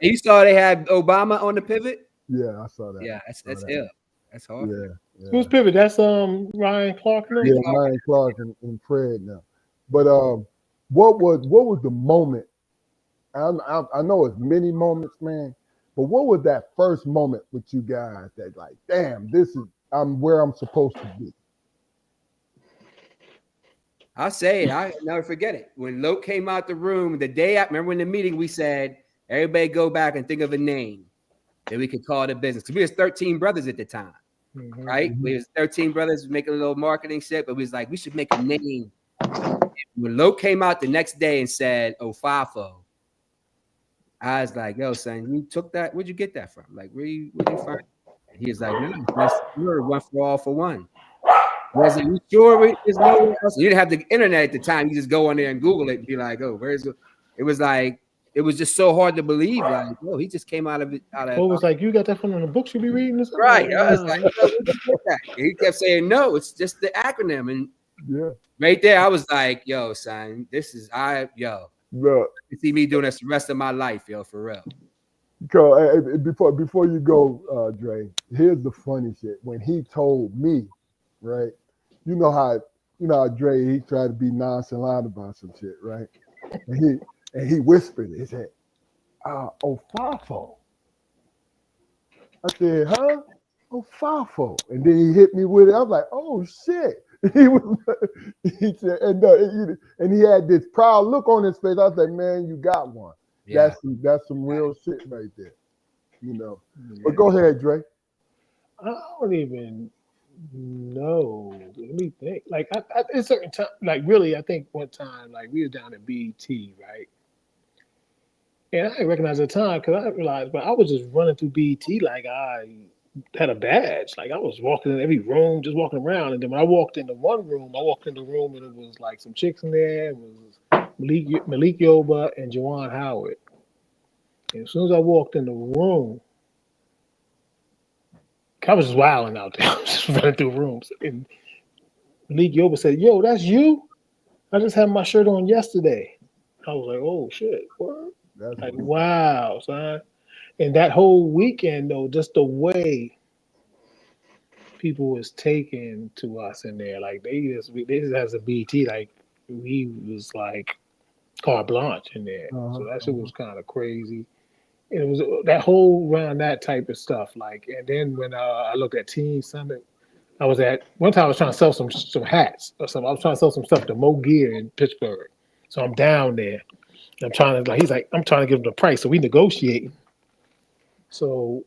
You saw they had Obama on the pivot? Yeah, I saw that. Yeah, that's ill. That's hard. Yeah. Who's pivot? That's Ryan Clark. No? Yeah, Ryan Clark and Fred now. But what was the moment? I know it's many moments, man. But what was that first moment with you guys that like, damn, I'm where I'm supposed to be? I'll say it. I'll never forget it. When Loke came out the room, the day I remember in the meeting, we said, everybody go back and think of a name that we could call it a business. Because we was 13 brothers at the time, right? We was 13 brothers making a little marketing shit, but we was like, we should make a name. When Loke came out the next day and said, OFAAFO, I was like, yo, son, you took that? Where'd you get that from? Like, where'd you find it? And he was like, no, that's one for all for one. I was like, you sure there's nowhere else? You didn't have the internet at the time. You just go on there and Google it and be like, oh, where's it? It was like, it was just so hard to believe. Like, oh, he just came out of it. It was like, you got that from the books you be reading? Or something? Right. I was like, where'd you get that? And he kept saying, no, it's just the acronym. And right there, I was like, yo, son, this is, you see me doing this the rest of my life, yo, for real. Before you go, Dre, here's the funny shit. When he told me, right, you know how Dre, he tried to be nonchalant about some shit, right? And he whispered it. He said, OFAAFO. I said, huh? OFAAFO. And then he hit me with it. I was like, oh shit. He said, and he had this proud look on his face. I was like, man, you got one. Yeah. That's some real shit right there. You know. Yeah. But go ahead, Dre. I don't even know. Let me think. Like at a certain time, like really, I think one time, like we were down at BET, right? And I didn't recognize the time because I realized, but I was just running through BET like I had a badge. Like I was walking in every room, just walking around. And then when I walked into one room, and it was like some chicks in there. It was Malik Yoba and Juwan Howard. And as soon as I walked in the room, I was just wilding out there. I was just running through rooms. And Malik Yoba said, yo, that's you? I just had my shirt on yesterday. I was like, oh, shit. What? Like, wow, son. And that whole weekend, though, just the way people was taken to us in there, like they just as a BT, like we was like carte blanche in there. So that shit was kind of crazy. And it was that whole around that type of stuff. Like, and then when I looked at Teen Summit, I was trying to sell some hats or something. I was trying to sell some stuff to Mo Gear in Pittsburgh. So I'm down there. I'm trying to I'm trying to give him the price. So we negotiating. So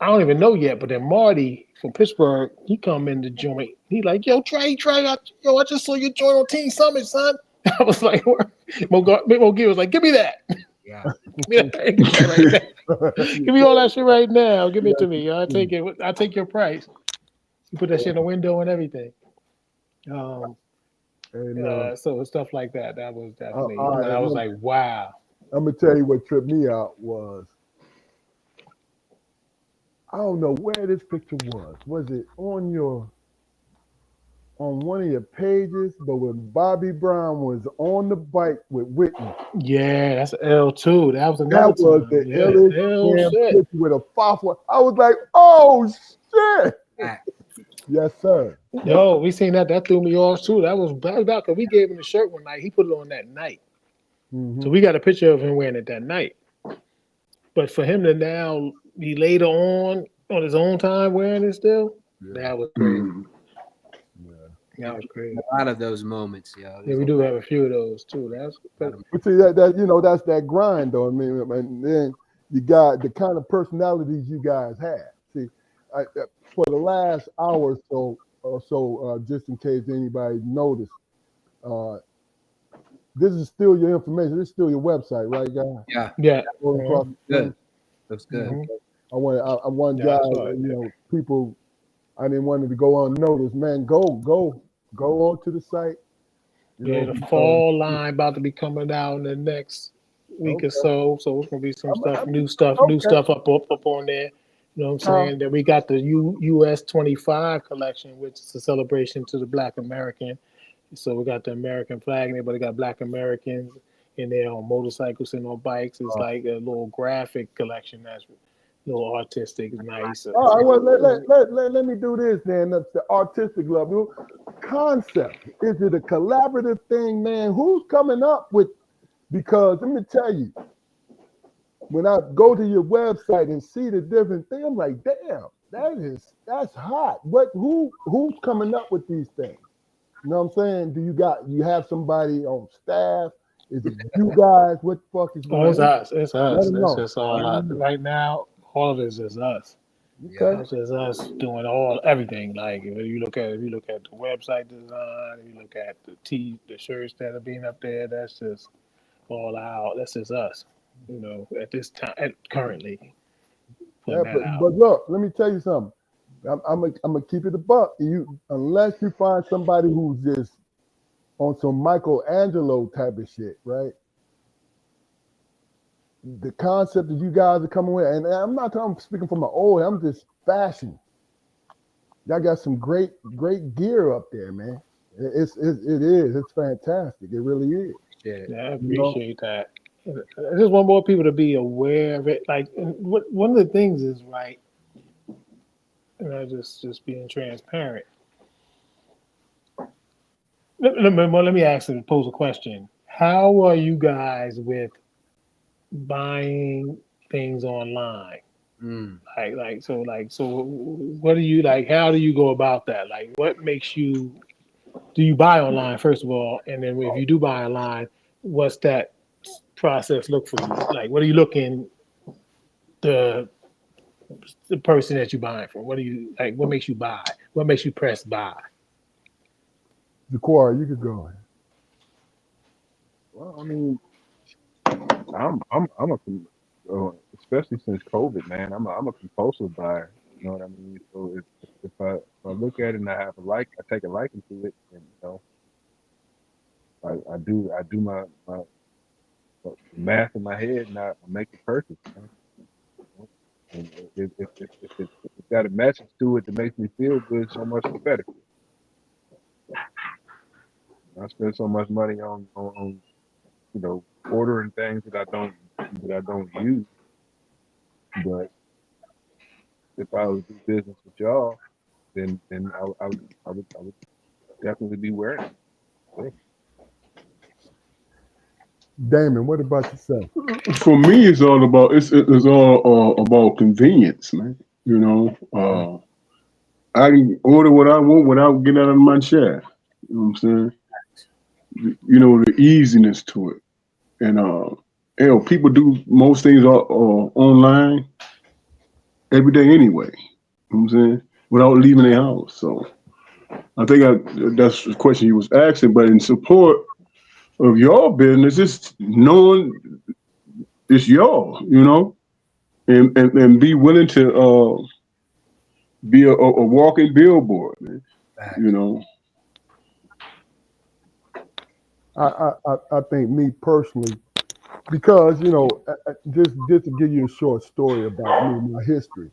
I don't even know yet, but then Marty from Pittsburgh, he come in the joint. He like, yo, Trey, I just saw you join on Teen Summit, son. I was like, Mo Gear was like, give me that. Yeah. Give me all that shit right now. Give it to me. I'll take it. I'll take your price. You put that shit in the window and everything. So stuff like that. That was definitely. I was like, wow. I'm gonna tell you what tripped me out was. I don't know where this picture was. Was it on one of your pages? But when Bobby Brown was on the bike with Whitney. Yeah, that's L2. That was another time. That was the illest picture with a FAAFO. I was like, oh shit. Yes, sir. Yo, we seen that. That threw me off too. That was back because we gave him the shirt one night. He put it on that night. Mm-hmm. So we got a picture of him wearing it that night. But for him to now be later on his own time wearing it still, that was crazy. Mm-hmm. That was crazy. A lot of those moments, yo. Yeah, we do have a few of those too. But see that's that grind though. I mean, and then you got the kind of personalities you guys have. See, for the last hour or so, just in case anybody noticed, this is still your information. This is still your website, right, guys? Yeah. Good. That's good. Mm-hmm. I want guys, people. I didn't want it to go unnoticed. Man, go on to the site. The fall line about to be coming out in the next week or so. So it's gonna be some new stuff up on there. You know what I'm saying? Then we got the US 25 collection, which is a celebration to the Black American. So we got the American flag, and everybody got Black Americans, and they're on motorcycles and on bikes. It's like a little graphic collection that's a little artistic, nice. All right, well, let me do this then. That's the artistic level. Concept. Is it a collaborative thing, man? Who's coming up with? Because let me tell you, when I go to your website and see the different things, I'm like, damn, that's hot. Who's coming up with these things? You know what I'm saying? You have somebody on staff? Is it you guys? What the fuck is Oh, going it's on? us. It's Let us. them That's know. just all I, right now. All of this is us. Okay. That's just us doing everything. Like if you look at the website design, if you look at the shirts that are being up there, that's just all out. That's just us. At this time, currently Yeah, putting that out. but look, let me tell you something. I'm gonna keep it a buck. Unless you find somebody who's just on some Michelangelo type of shit, right? The concept that you guys are coming with, and I'm speaking from an old, I'm just fashion. Y'all got some great gear up there, man. It's fantastic. It really is. Yeah, I You know, appreciate that. I just want more people to be aware of it. Like, one of the things is right, just being transparent. Let me ask and pose a question. How are you guys with buying things online? So what do you like? How do you go about that? Like, what makes you? Do you buy online first of all, and then if you do buy online, what's that process look for you? Like, what are you looking the the person that you're buying from? What do you like? What makes you buy? What makes you press buy? Jaquar, you could go. Well, I mean, especially since COVID, man. I'm a compulsive buyer. You know what I mean? So if I look at it and I take a liking to it, and I do my math in my head, and I make the purchase. Man. And if it's got a message to it that makes me feel good, so much the better. I spend so much money on ordering things that I don't use. But if I was to do business with y'all, then I would definitely be wearing it. Yeah. Damon, what about yourself? For me, it's all about convenience, man. You know, I can order what I want without getting out of my chair. You know what I'm saying? The easiness to it, and people do most things online every day anyway. You know what I'm saying? Without leaving their house. So I think that's the question you was asking. But in support of your business, it's knowing it's y'all, and be willing to be a walking billboard, man. You know. I think me personally, because just to give you a short story about me, my history.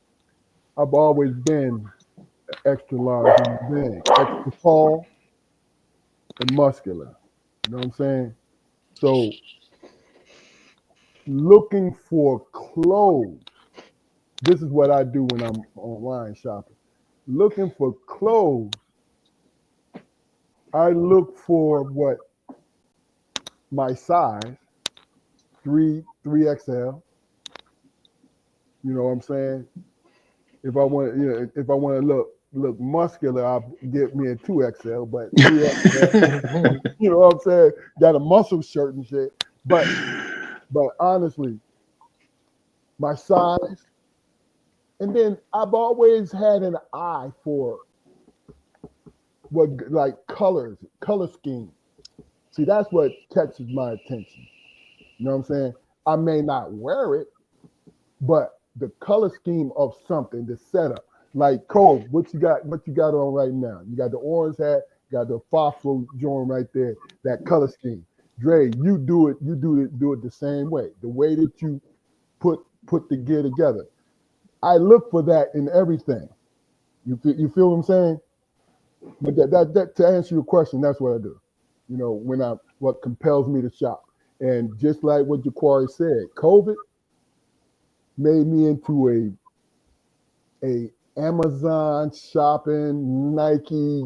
I've always been an extra large human being, extra tall and muscular. You know what I'm saying? So looking for clothes. This is what I do when I'm online shopping. Looking for clothes, I look for what my size, 3XL. You know what I'm saying? If I want to look muscular, I'll get me a 2XL, but 3XL, you know what I'm saying? Got a muscle shirt and shit. But honestly, my size, and then I've always had an eye for what like color scheme. See, that's what catches my attention. You know what I'm saying? I may not wear it, but the color scheme of something, the setup. Like Cole, what you got? What you got on right now? You got the orange hat, got the OFAAFO joint right there. That color scheme. Dre, you do it. You do it the same way. The way that you put the gear together. I look for that in everything. You feel what I'm saying? But that to answer your question, that's what I do. You know, what compels me to shop. And just like what Jaquari said, COVID made me into a Amazon shopping, Nike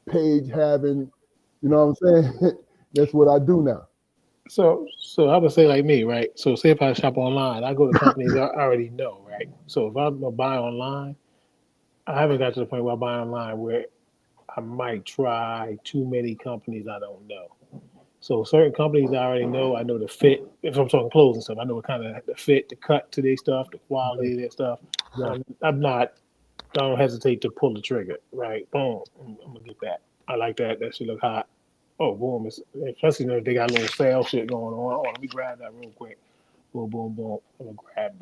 page having, you know what I'm saying? That's what I do now. So I would say like me, right? So say if I shop online, I go to companies I already know, right? So if I'm gonna buy online, I haven't got to the point where I buy online where I might try too many companies I don't know. So certain companies I already know, I know the fit. If I'm talking clothes and stuff, I know what kind of the fit, the cut to their stuff, the quality of their stuff. Yeah, I'm not. I don't hesitate to pull the trigger. Right, boom, I'm gonna get that. I like that. That shit look hot. Oh, boom! Especially if they got a little sale shit going on. Oh, let me grab that real quick. Boom, boom, boom. I'm gonna grab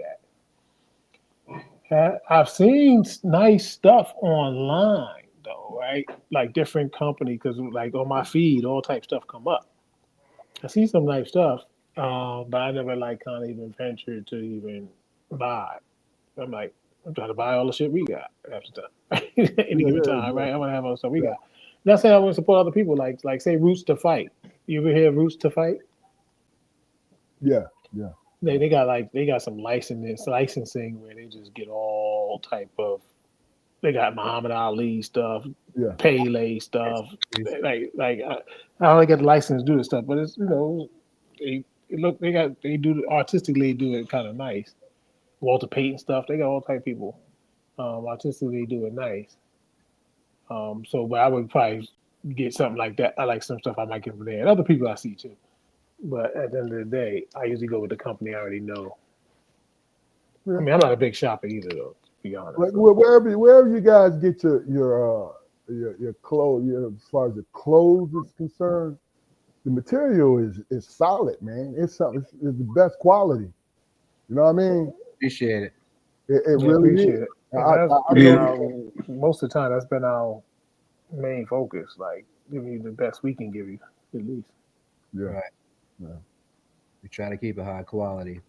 that. I've seen nice stuff online though, right? Like different companies, because like on my feed, all type stuff come up. I see some nice stuff, but I never like kind of even ventured to even buy. I'm like, I'm trying to buy all the shit we got after time, any yeah, given yeah, time, yeah, right? I want to have all the stuff we yeah, got. Not saying I want to support other people, like say Roots to Fight. You ever hear Roots to Fight? yeah, yeah, They got some licensing where they just get all type of. They got Muhammad Ali stuff, yeah. Pele It's stuff. crazy. I don't get the license to do this stuff, but it's they look they do artistically do it kind of nice. Walter Payton stuff. They got all type of people artistically do it nice. But I would probably get something like that. I like some stuff I might get from there, and other people I see too. But at the end of the day, I usually go with the company I already know. I Yeah. mean, I'm not a big shopper either, though. To be honest, Like so wherever you guys get your clothes, as far as the clothes is concerned, the material is solid, man. It's the best quality. You know what I mean? Appreciate it. It yeah, really appreciate is. it. And that's I been know. Yeah. our most of the time. That's been our main focus. Like, give you the best we can give you, at least. Yeah, Right. yeah. We try to keep it high quality.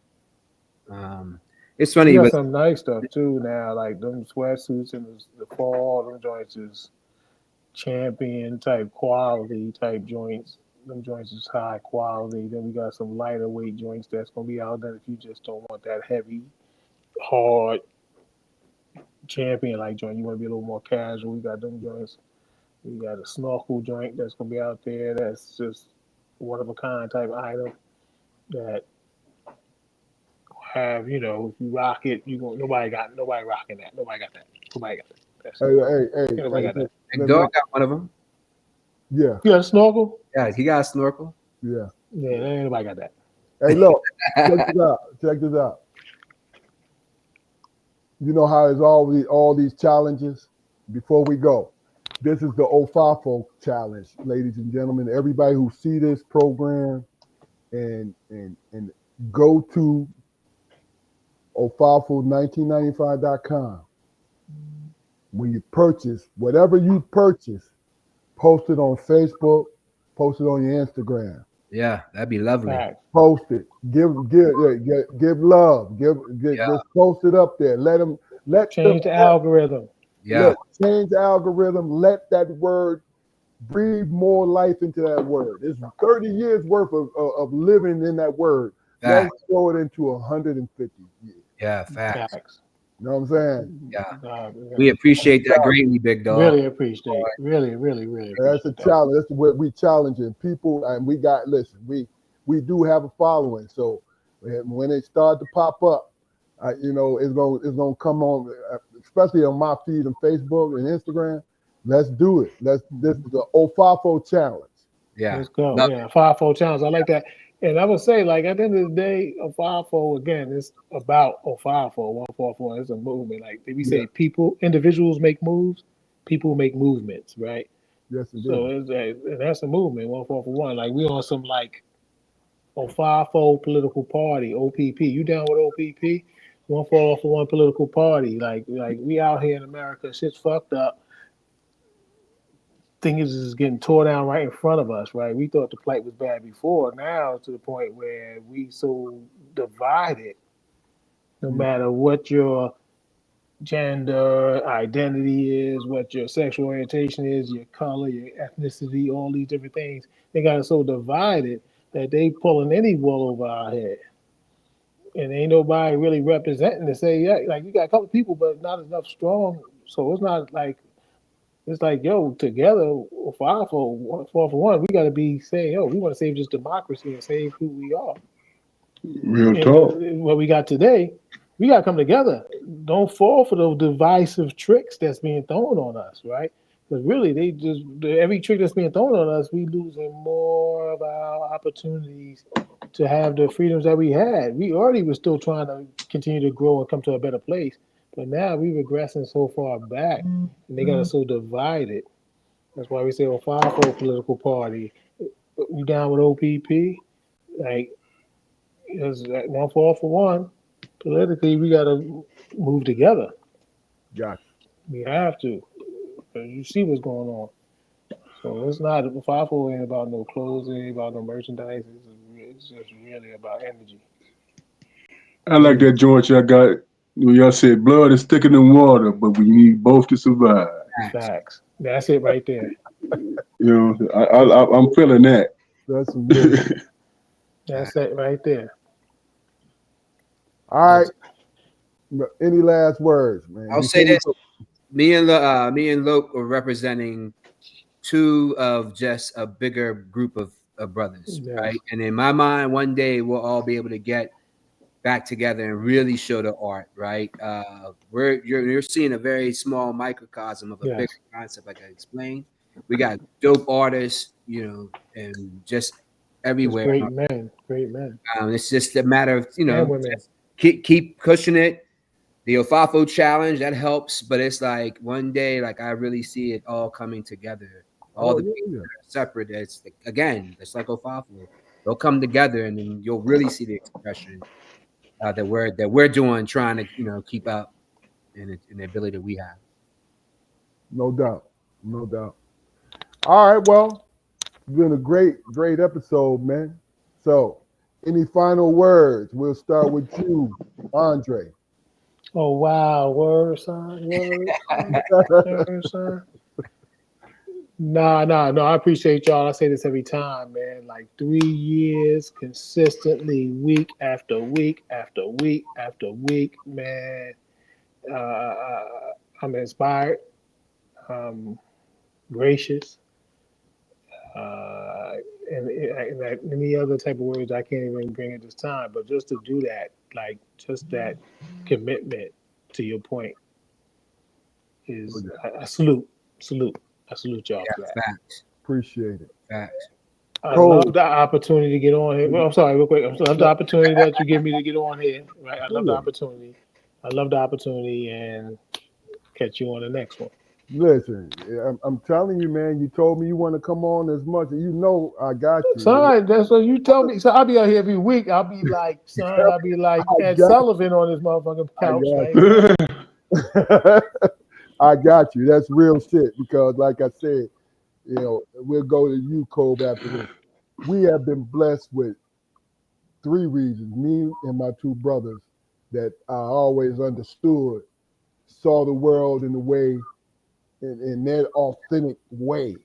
Um, it's We funny, got but some nice stuff too now, like them sweatsuits in the fall. Them joints is champion type quality type joints. Them joints is high quality. Then we got some lighter weight joints that's gonna be out there if you just don't want that heavy, hard champion like joint. You want to be a little more casual. We got them joints. We got a snorkel joint that's gonna be out there. That's just one of a kind type item that have if you rock it, you go. Nobody rocking that. Nobody got that. Nobody got that. That's Hey, it. hey, hey, Ain't nobody hey, got that. Big Dog got one of them. yeah, You got a snorkel? Yeah, he got a snorkel. yeah. Yeah, ain't nobody got that. Hey, look, check this out. Check this out. You know how there's all these challenges. Before we go, this is the OFAAFO challenge, ladies and gentlemen. Everybody who see this program and go to OFAAFO1995.com. When you purchase whatever you purchase, post it on Facebook, post it on your Instagram. Yeah, that'd be lovely. Facts. Post it. Give love. Just post it up there. Let the Change the algorithm. Yeah, let change the algorithm. Let that word breathe more life into that word. It's 30 years worth of living in that word. Let's facts. throw it into 150 years. Yeah, facts. Facts. You know what I'm saying? Yeah, Uh, we That's appreciate a that challenge. greatly, Big Dog. really appreciate. Really, really, really That's a appreciate that. challenge. That's what we challenging people, and we got. Listen, we do have a following. So when it start to pop up, it's gonna come on, especially on my feed on Facebook and Instagram. Let's do it. This is the OFAFO challenge. Yeah, Let's go. love Yeah, 5-4 challenge. I like that. And I would say, like at the end of the day, a 5-4 again, it's about a 5-4, 1-4-4. It's a movement. Like we Yeah. say, individuals make moves, people make movements, right? Yes, indeed. So and that's a movement, 1-4-1. Like we on some like a 5-4 political party, OPP. You down with OPP? 1-4-1 political party. Like we out here in America, shit's fucked up. Things is getting tore down right in front of us, right? We thought the plight was bad before. Now to the point where we so divided, no Mm. matter what your gender, identity is, what your sexual orientation is, your color, your ethnicity, all these different things. They got us so divided that they pulling any wool over our head. And ain't nobody really representing to say, yeah, like you got a couple people, but not enough strong. So it's not like, it's like, yo, together, for one, we got to be saying, yo, we want to save this democracy and save who we are. Real And talk. what we got today, we got to come together. Don't fall for those divisive tricks that's being thrown on us, right? Because really, every trick that's being thrown on us, we losing more of our opportunities to have the freedoms that we had. We already were still trying to continue to grow and come to a better place, but now we regressing so far back, and they got us so divided. That's why we say OFAAFO political party. You down with OPP? Like, it's like one for all for one. Politically, we got to move together. Gotcha. We have to. 'Cause you see what's going on. So it's not FIFO ain't about no clothes, it ain't about no merchandise. It's just really about energy. I like that joint y'all got. When y'all said blood is thicker than water, but we need both to survive. Facts. That's it right there. You know, I'm feeling that. That's some good. That's it right there. All right. Any last words, man? I'll say this: me and Loke are representing two of just a bigger group of brothers, Yes. right? And in my mind, one day we'll all be able to get back together and really show the art, right? You're seeing a very small microcosm of a bigger Yes. concept, like I explained. We got dope artists, you know, and just Just everywhere. great men. Great men. It's just a matter of, you And know, women. keep pushing it. The OFAAFO challenge, that helps, but it's like one day, like I really see it all coming together. All Oh the yeah, people yeah. that are separate. It's like, again, it's like OFAAFO. They'll come together, and then you'll really see the expression that we're doing, trying to, you know, keep up in the ability that we have. No doubt. No doubt. All right. Well, it's been a great episode, man. So, any final words? We'll start with you, Andre. Oh wow, word son, word son. Nah, no. I appreciate y'all. I say this every time, man. Like 3 years consistently, week after week after week after week, man. I'm inspired, um, gracious, uh, and like any other type of words I can't even bring at this time. But just to do that, like just that commitment to your point is I salute, I salute y'all Yeah, for that. facts, Appreciate it. facts. I love Cold. the opportunity to get on here. Well, I'm sorry, real quick. I love the opportunity that you give me to get on here. Right, I love the Yeah. opportunity. I love the opportunity, and catch you on the next one. Listen, I'm telling you, man. You told me you want to come on as much. You know, I got you. Son, that's what you tell me. So I'll be out here every week. I'll be like, son, I'll be like I Ed got. Sullivan on this motherfucking I couch got right now. you. I got you. That's real shit. Because, like I said, we'll go to you, Kobe, after this. We have been blessed with three reasons. Me and my two brothers that I always understood, saw the world in the way, in their authentic way.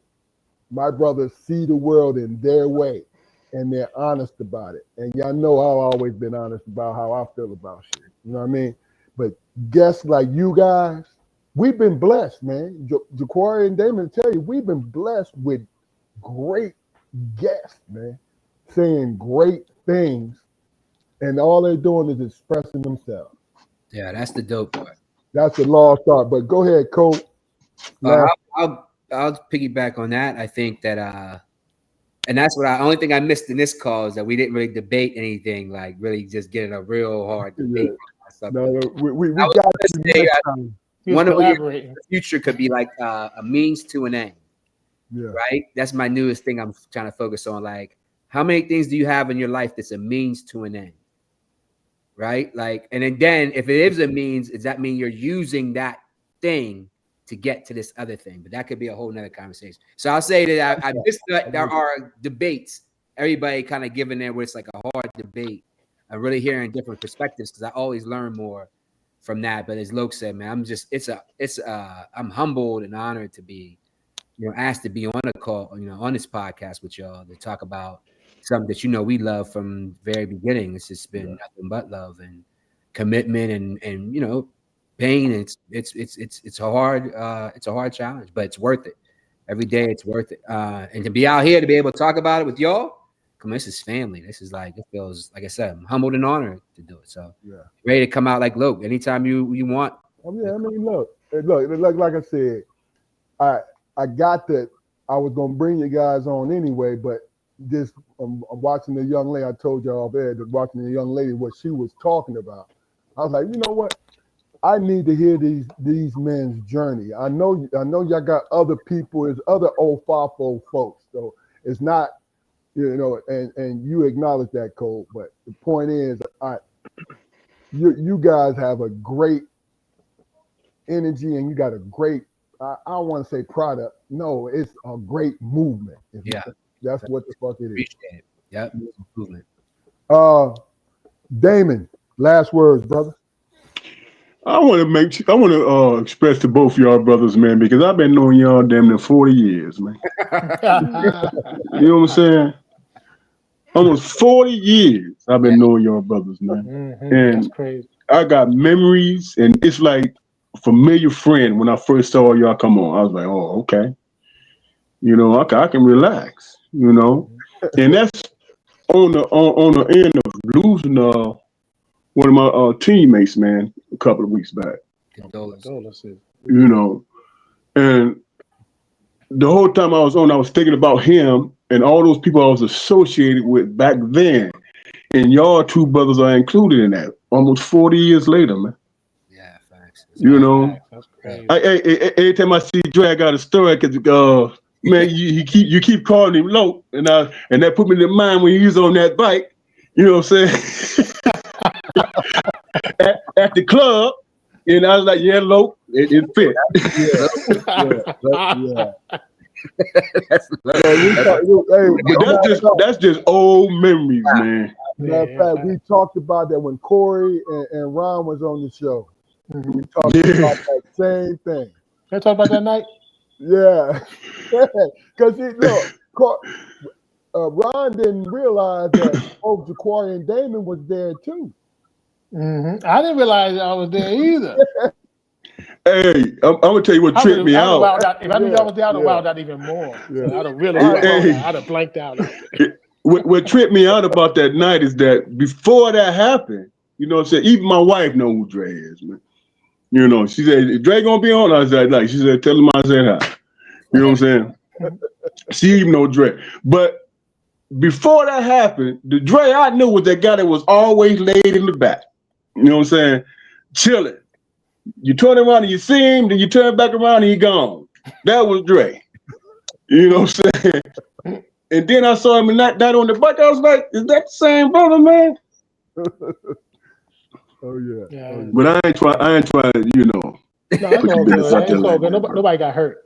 My brothers see the world in their way, and they're honest about it. And y'all know I've always been honest about how I feel about shit. You know what I mean? But guests like you guys, we've been blessed, man. Jaquari and Damon tell you, we've been blessed with great guests, man, saying great things, and all they're doing is expressing themselves. Yeah, that's the dope part. That's the lost art. But go ahead, Coach. Uh, Last, I'll piggyback on that. I think that and that's what only thing I missed in this call is that we didn't really debate anything, like really just getting a real hard debate yeah, on stuff. no, no, we I was got gonna you say next time. He was one of your collaborating. future could be like a means to an end, Yeah. right? That's my newest thing I'm trying to focus on. Like, how many things do you have in your life that's a means to an end, right? Like, and then if it is a means, does that mean you're using that thing to get to this other thing? But that could be a whole nother conversation. So I'll say that I missed that there are debates, everybody kind of giving there where it's like a hard debate. I'm really hearing different perspectives because I always learn more from that. But as Luke said, man, I'm humbled and honored to be, asked to be on a call, on this podcast with y'all to talk about something that we love from the very beginning. It's just been nothing but love and commitment and pain. It's a hard challenge, but it's worth it. Every day it's worth it. And to be out here to be able to talk about it with y'all, come on, this is family. This is it feels like I said, I'm humbled and honored to do it. So ready to come out like Luke anytime you want. I mean, look, like I said, I got that I was gonna bring you guys on anyway, but just I'm watching the young lady. I told y'all there that watching the young lady what she was talking about. I was like, you know what? I need to hear these men's journey. I know y'all got other people, there's other OFAAFO folks, so it's not, and you acknowledge that, Cole. But the point is, you guys have a great energy, and you got a great, I don't want to say product. No, it's a great movement. That's what the fuck it is. Appreciate it. Yep, movement. Damon, last words, brother. I want to express to both y'all brothers, man, because I've been knowing y'all damn near 40 years, man. You know what I'm saying? Almost 40 years I've been knowing y'all brothers, man. Mm-hmm. And that's crazy. I got memories, and it's like a familiar friend when I first saw y'all come on. I was like, oh, okay. I can relax, And that's on the end of losing one of my teammates, man, a couple of weeks back. Condolences. And the whole time I was thinking about him and all those people I was associated with back then. And y'all two brothers are included in that. Almost 40 years later, man. Yeah, facts. That's crazy. Every time I see Dre, I got a story because man, you keep calling him Loc, and that put me in mind when he was on that bike. You know what I'm saying? at the club, and I was like, yeah, Loc, it fit. Yeah. That's just old memories, man. Matter of fact, we talked about that when Corey and Ron was on the show. We talked about that same thing. Can I talk about that night? Yeah. Because Ron didn't realize that both Jaquari and Damon was there too. Mm-hmm. I didn't realize I was there either. Hey, I'm gonna tell you what tripped me out. If I knew y'all was there, I'd have wilded out even more. Yeah. So I'd have really I'd have blanked out. What tripped me out about that night is that before that happened, what I'm saying, even my wife know who Dre is, man. She said, is Dre gonna be on? I said, she said, tell him I said hi. You know what I'm saying? She even know Dre. But before that happened, the Dre I knew was that guy that was always laid in the back. You know what I'm saying? Chilling. You turn around and you see him, then you turn back around and he gone. That was Dre. You know what I'm saying? And then I saw him in that on the bike. I was like, is that the same brother, man? Oh yeah. But I ain't trying, No, it's all good. It's all good. Nobody got hurt.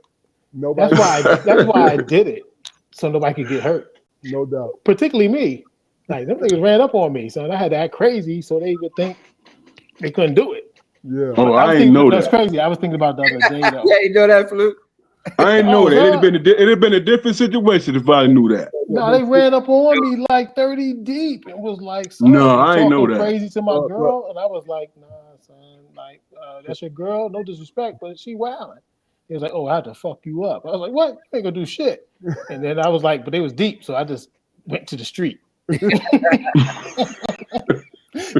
Nobody. That's why I did it, so nobody could get hurt. No doubt. Particularly me. Like them niggas ran up on me, so I had to act crazy, so they would think they couldn't do it. Yeah. Oh, I didn't know that. That's crazy. I was thinking about the other day though. Yeah, you know that, Fluke? I didn't know that. It'd have been a different situation if I knew that. No, they ran up on me like 30 deep and was like, no, I ain't know that. Crazy to my girl, and I was like, nah, son, like that's your girl, no disrespect, but she wilding. He was like, oh, I had to fuck you up. I was like, what? You ain't gonna do shit. And then I was like, but they was deep, so I just went to the street. He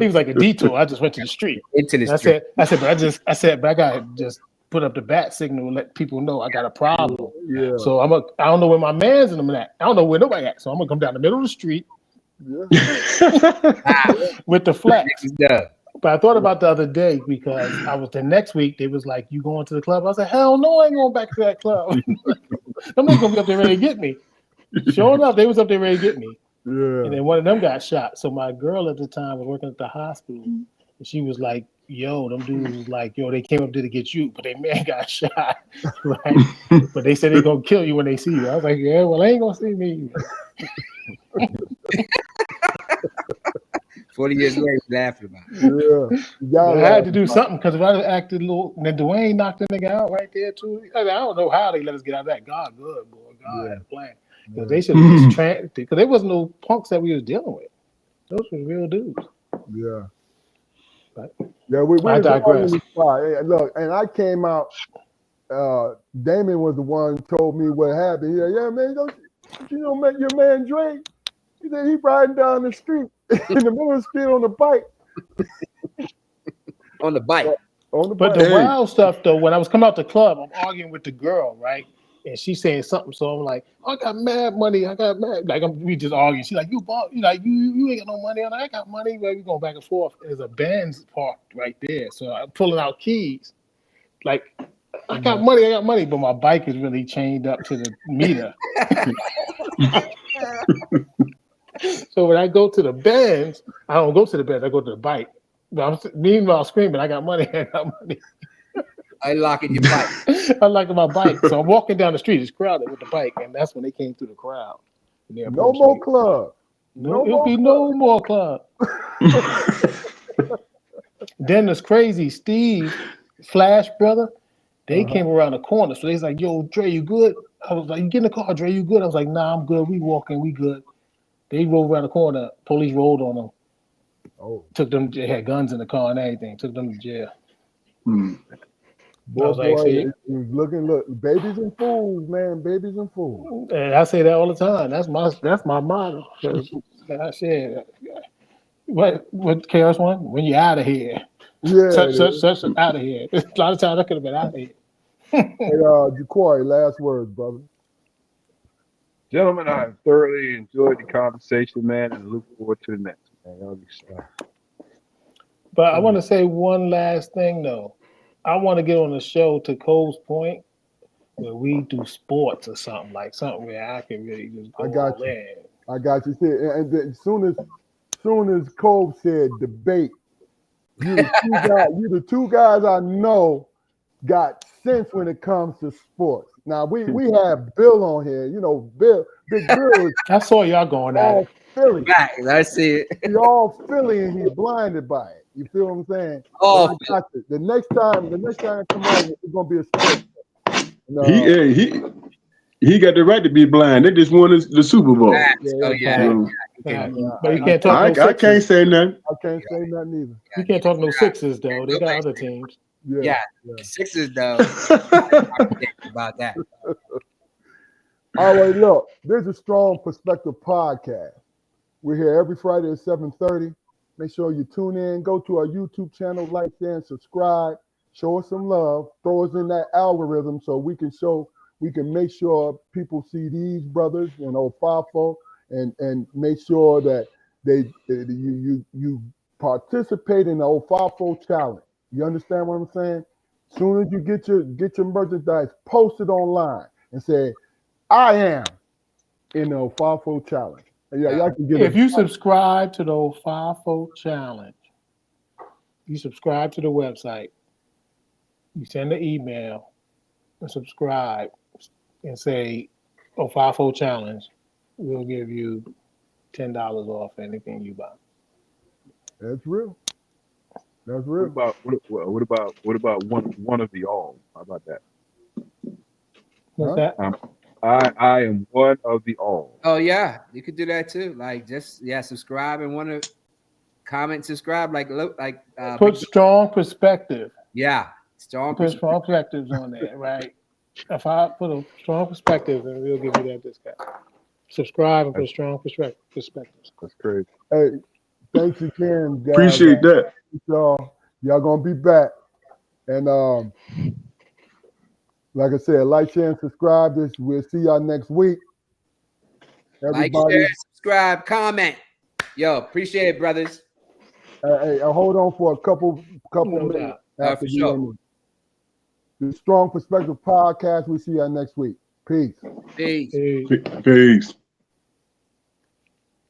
was like a detour. I just went to the street. Into the street. I said, but I gotta just put up the bat signal and let people know I got a problem. Yeah. So I don't know where my man's in them at. I don't know where nobody at. So I'm gonna come down the middle of the street with the flex. But I thought about the other day because I was the next week. They was like, "You going to the club?" I was like, "Hell no, I ain't going back to that club. I'm not gonna be up there ready to get me." Sure enough, they was up there ready to get me. Yeah. And then one of them got shot. So my girl at the time was working at the hospital, and she was like, "Yo, them dudes was like, yo, they came up there to get you, but they man got shot, right? But they said they gonna kill you when they see you." I was like, "Yeah, well, they ain't gonna see me." 40 years later, he's laughing about it. Yeah. I had to do something because if I acted a little, and then Dwayne knocked the nigga out right there too. I don't know how they let us get out of that. God, good boy. God had a plan. Because they should have just because there was no punks that we was dealing with. Those were real dudes. Yeah. But Yeah, we I was all digress. in the spot. Hey, look, and I came out. Damon was the one who told me what happened. He said, "Yeah, man, don't you know, man, your man Dre? He said he riding down the street in the middle of the street on the bike." On the bike. But the wild stuff though, when I was coming out the club, I'm arguing with the girl, right? And she's saying something, so I'm like, I got mad money. I got mad. Like we just arguing. She's like, you bought, you like you ain't got no money. I'm like, I got money. Well, we going back and forth. There's a Benz parked right there, so I'm pulling out keys. Like, I got money, but my bike is really chained up to the meter. So when I go to the Benz, I don't go to the Benz. I go to the bike. But I'm meanwhile screaming, I got money. I got money. I locking your bike. I like my bike. So I'm walking down the street. It's crowded with the bike. And that's when they came through the crowd. No more club. No, it'll be no more club. Then this crazy Steve, Flash brother, they came around the corner. So they was like, yo, Dre, you good? I was like, you get in the car, Dre, you good? I was like, nah, I'm good. We walking, we good. They rolled around the corner. Police rolled on them. Oh. Took them, they had guns in the car and everything. Took them to jail. Boy, look, babies and fools, man, babies and fools. And I say that all the time. That's my motto. I said, what KRS One? When you're out of here, such out of here. A lot of times I could have been out of here. Hey, Jaquari, last words, brother. Gentlemen, I have thoroughly enjoyed the conversation, man, and look forward to the next, man. But I want to say one last thing, though. I want to get on the show to Cole's point where we do sports or something where I can really just go all in. I got you. And then as soon as Cole said debate, you the two guys I know got sense when it comes to sports. Now we have Bill on here. You know, Big Bill. I saw y'all going at it. Philly. Right, I see it. He's all Philly and he's blinded by it. You feel what I'm saying? Oh, the next time I come on, it's gonna be a sport. He got the right to be blind. They just won the Super Bowl. But you can't talk. I can't say nothing. I can't say nothing either. You can't talk no Sixers though. They got other teams. Yeah. Sixers though. About that. All right, look, there's a Strong Perspective podcast. We're here every Friday at 7:30. Make sure you tune in. Go to our YouTube channel, like, share, and subscribe. Show us some love. Throw us in that algorithm so we can make sure people see these brothers and OFAAFO and make sure that you participate in the OFAAFO challenge. You understand what I'm saying? As soon as you get your merchandise, post it online and say, I am in the OFAAFO challenge. Y'all can get if you subscribe to the OFAAFO challenge, you subscribe to the website, you send an email and subscribe and say OFAAFO challenge, we'll give you $10 off anything you buy. That's real. That's real. What about one of the all? How about that? What's that? I am one of the all. Oh yeah, you could do that too. Like just subscribe and want to comment, subscribe. Put Strong Perspective. Yeah, strong perspectives on there, right? If I put a Strong Perspective, then we'll give you that discount. Subscribe and put Strong Perspectives. That's crazy. Hey, thanks again, guys. Appreciate that. Y'all gonna be back, and like I said, like, share, and subscribe. We'll see y'all next week. Everybody. Like, share, subscribe, comment. Yo, appreciate it, brothers. Hey, hold on for a couple minutes. For sure. The Strong Perspective podcast. We'll see y'all next week. Peace. Peace. Peace.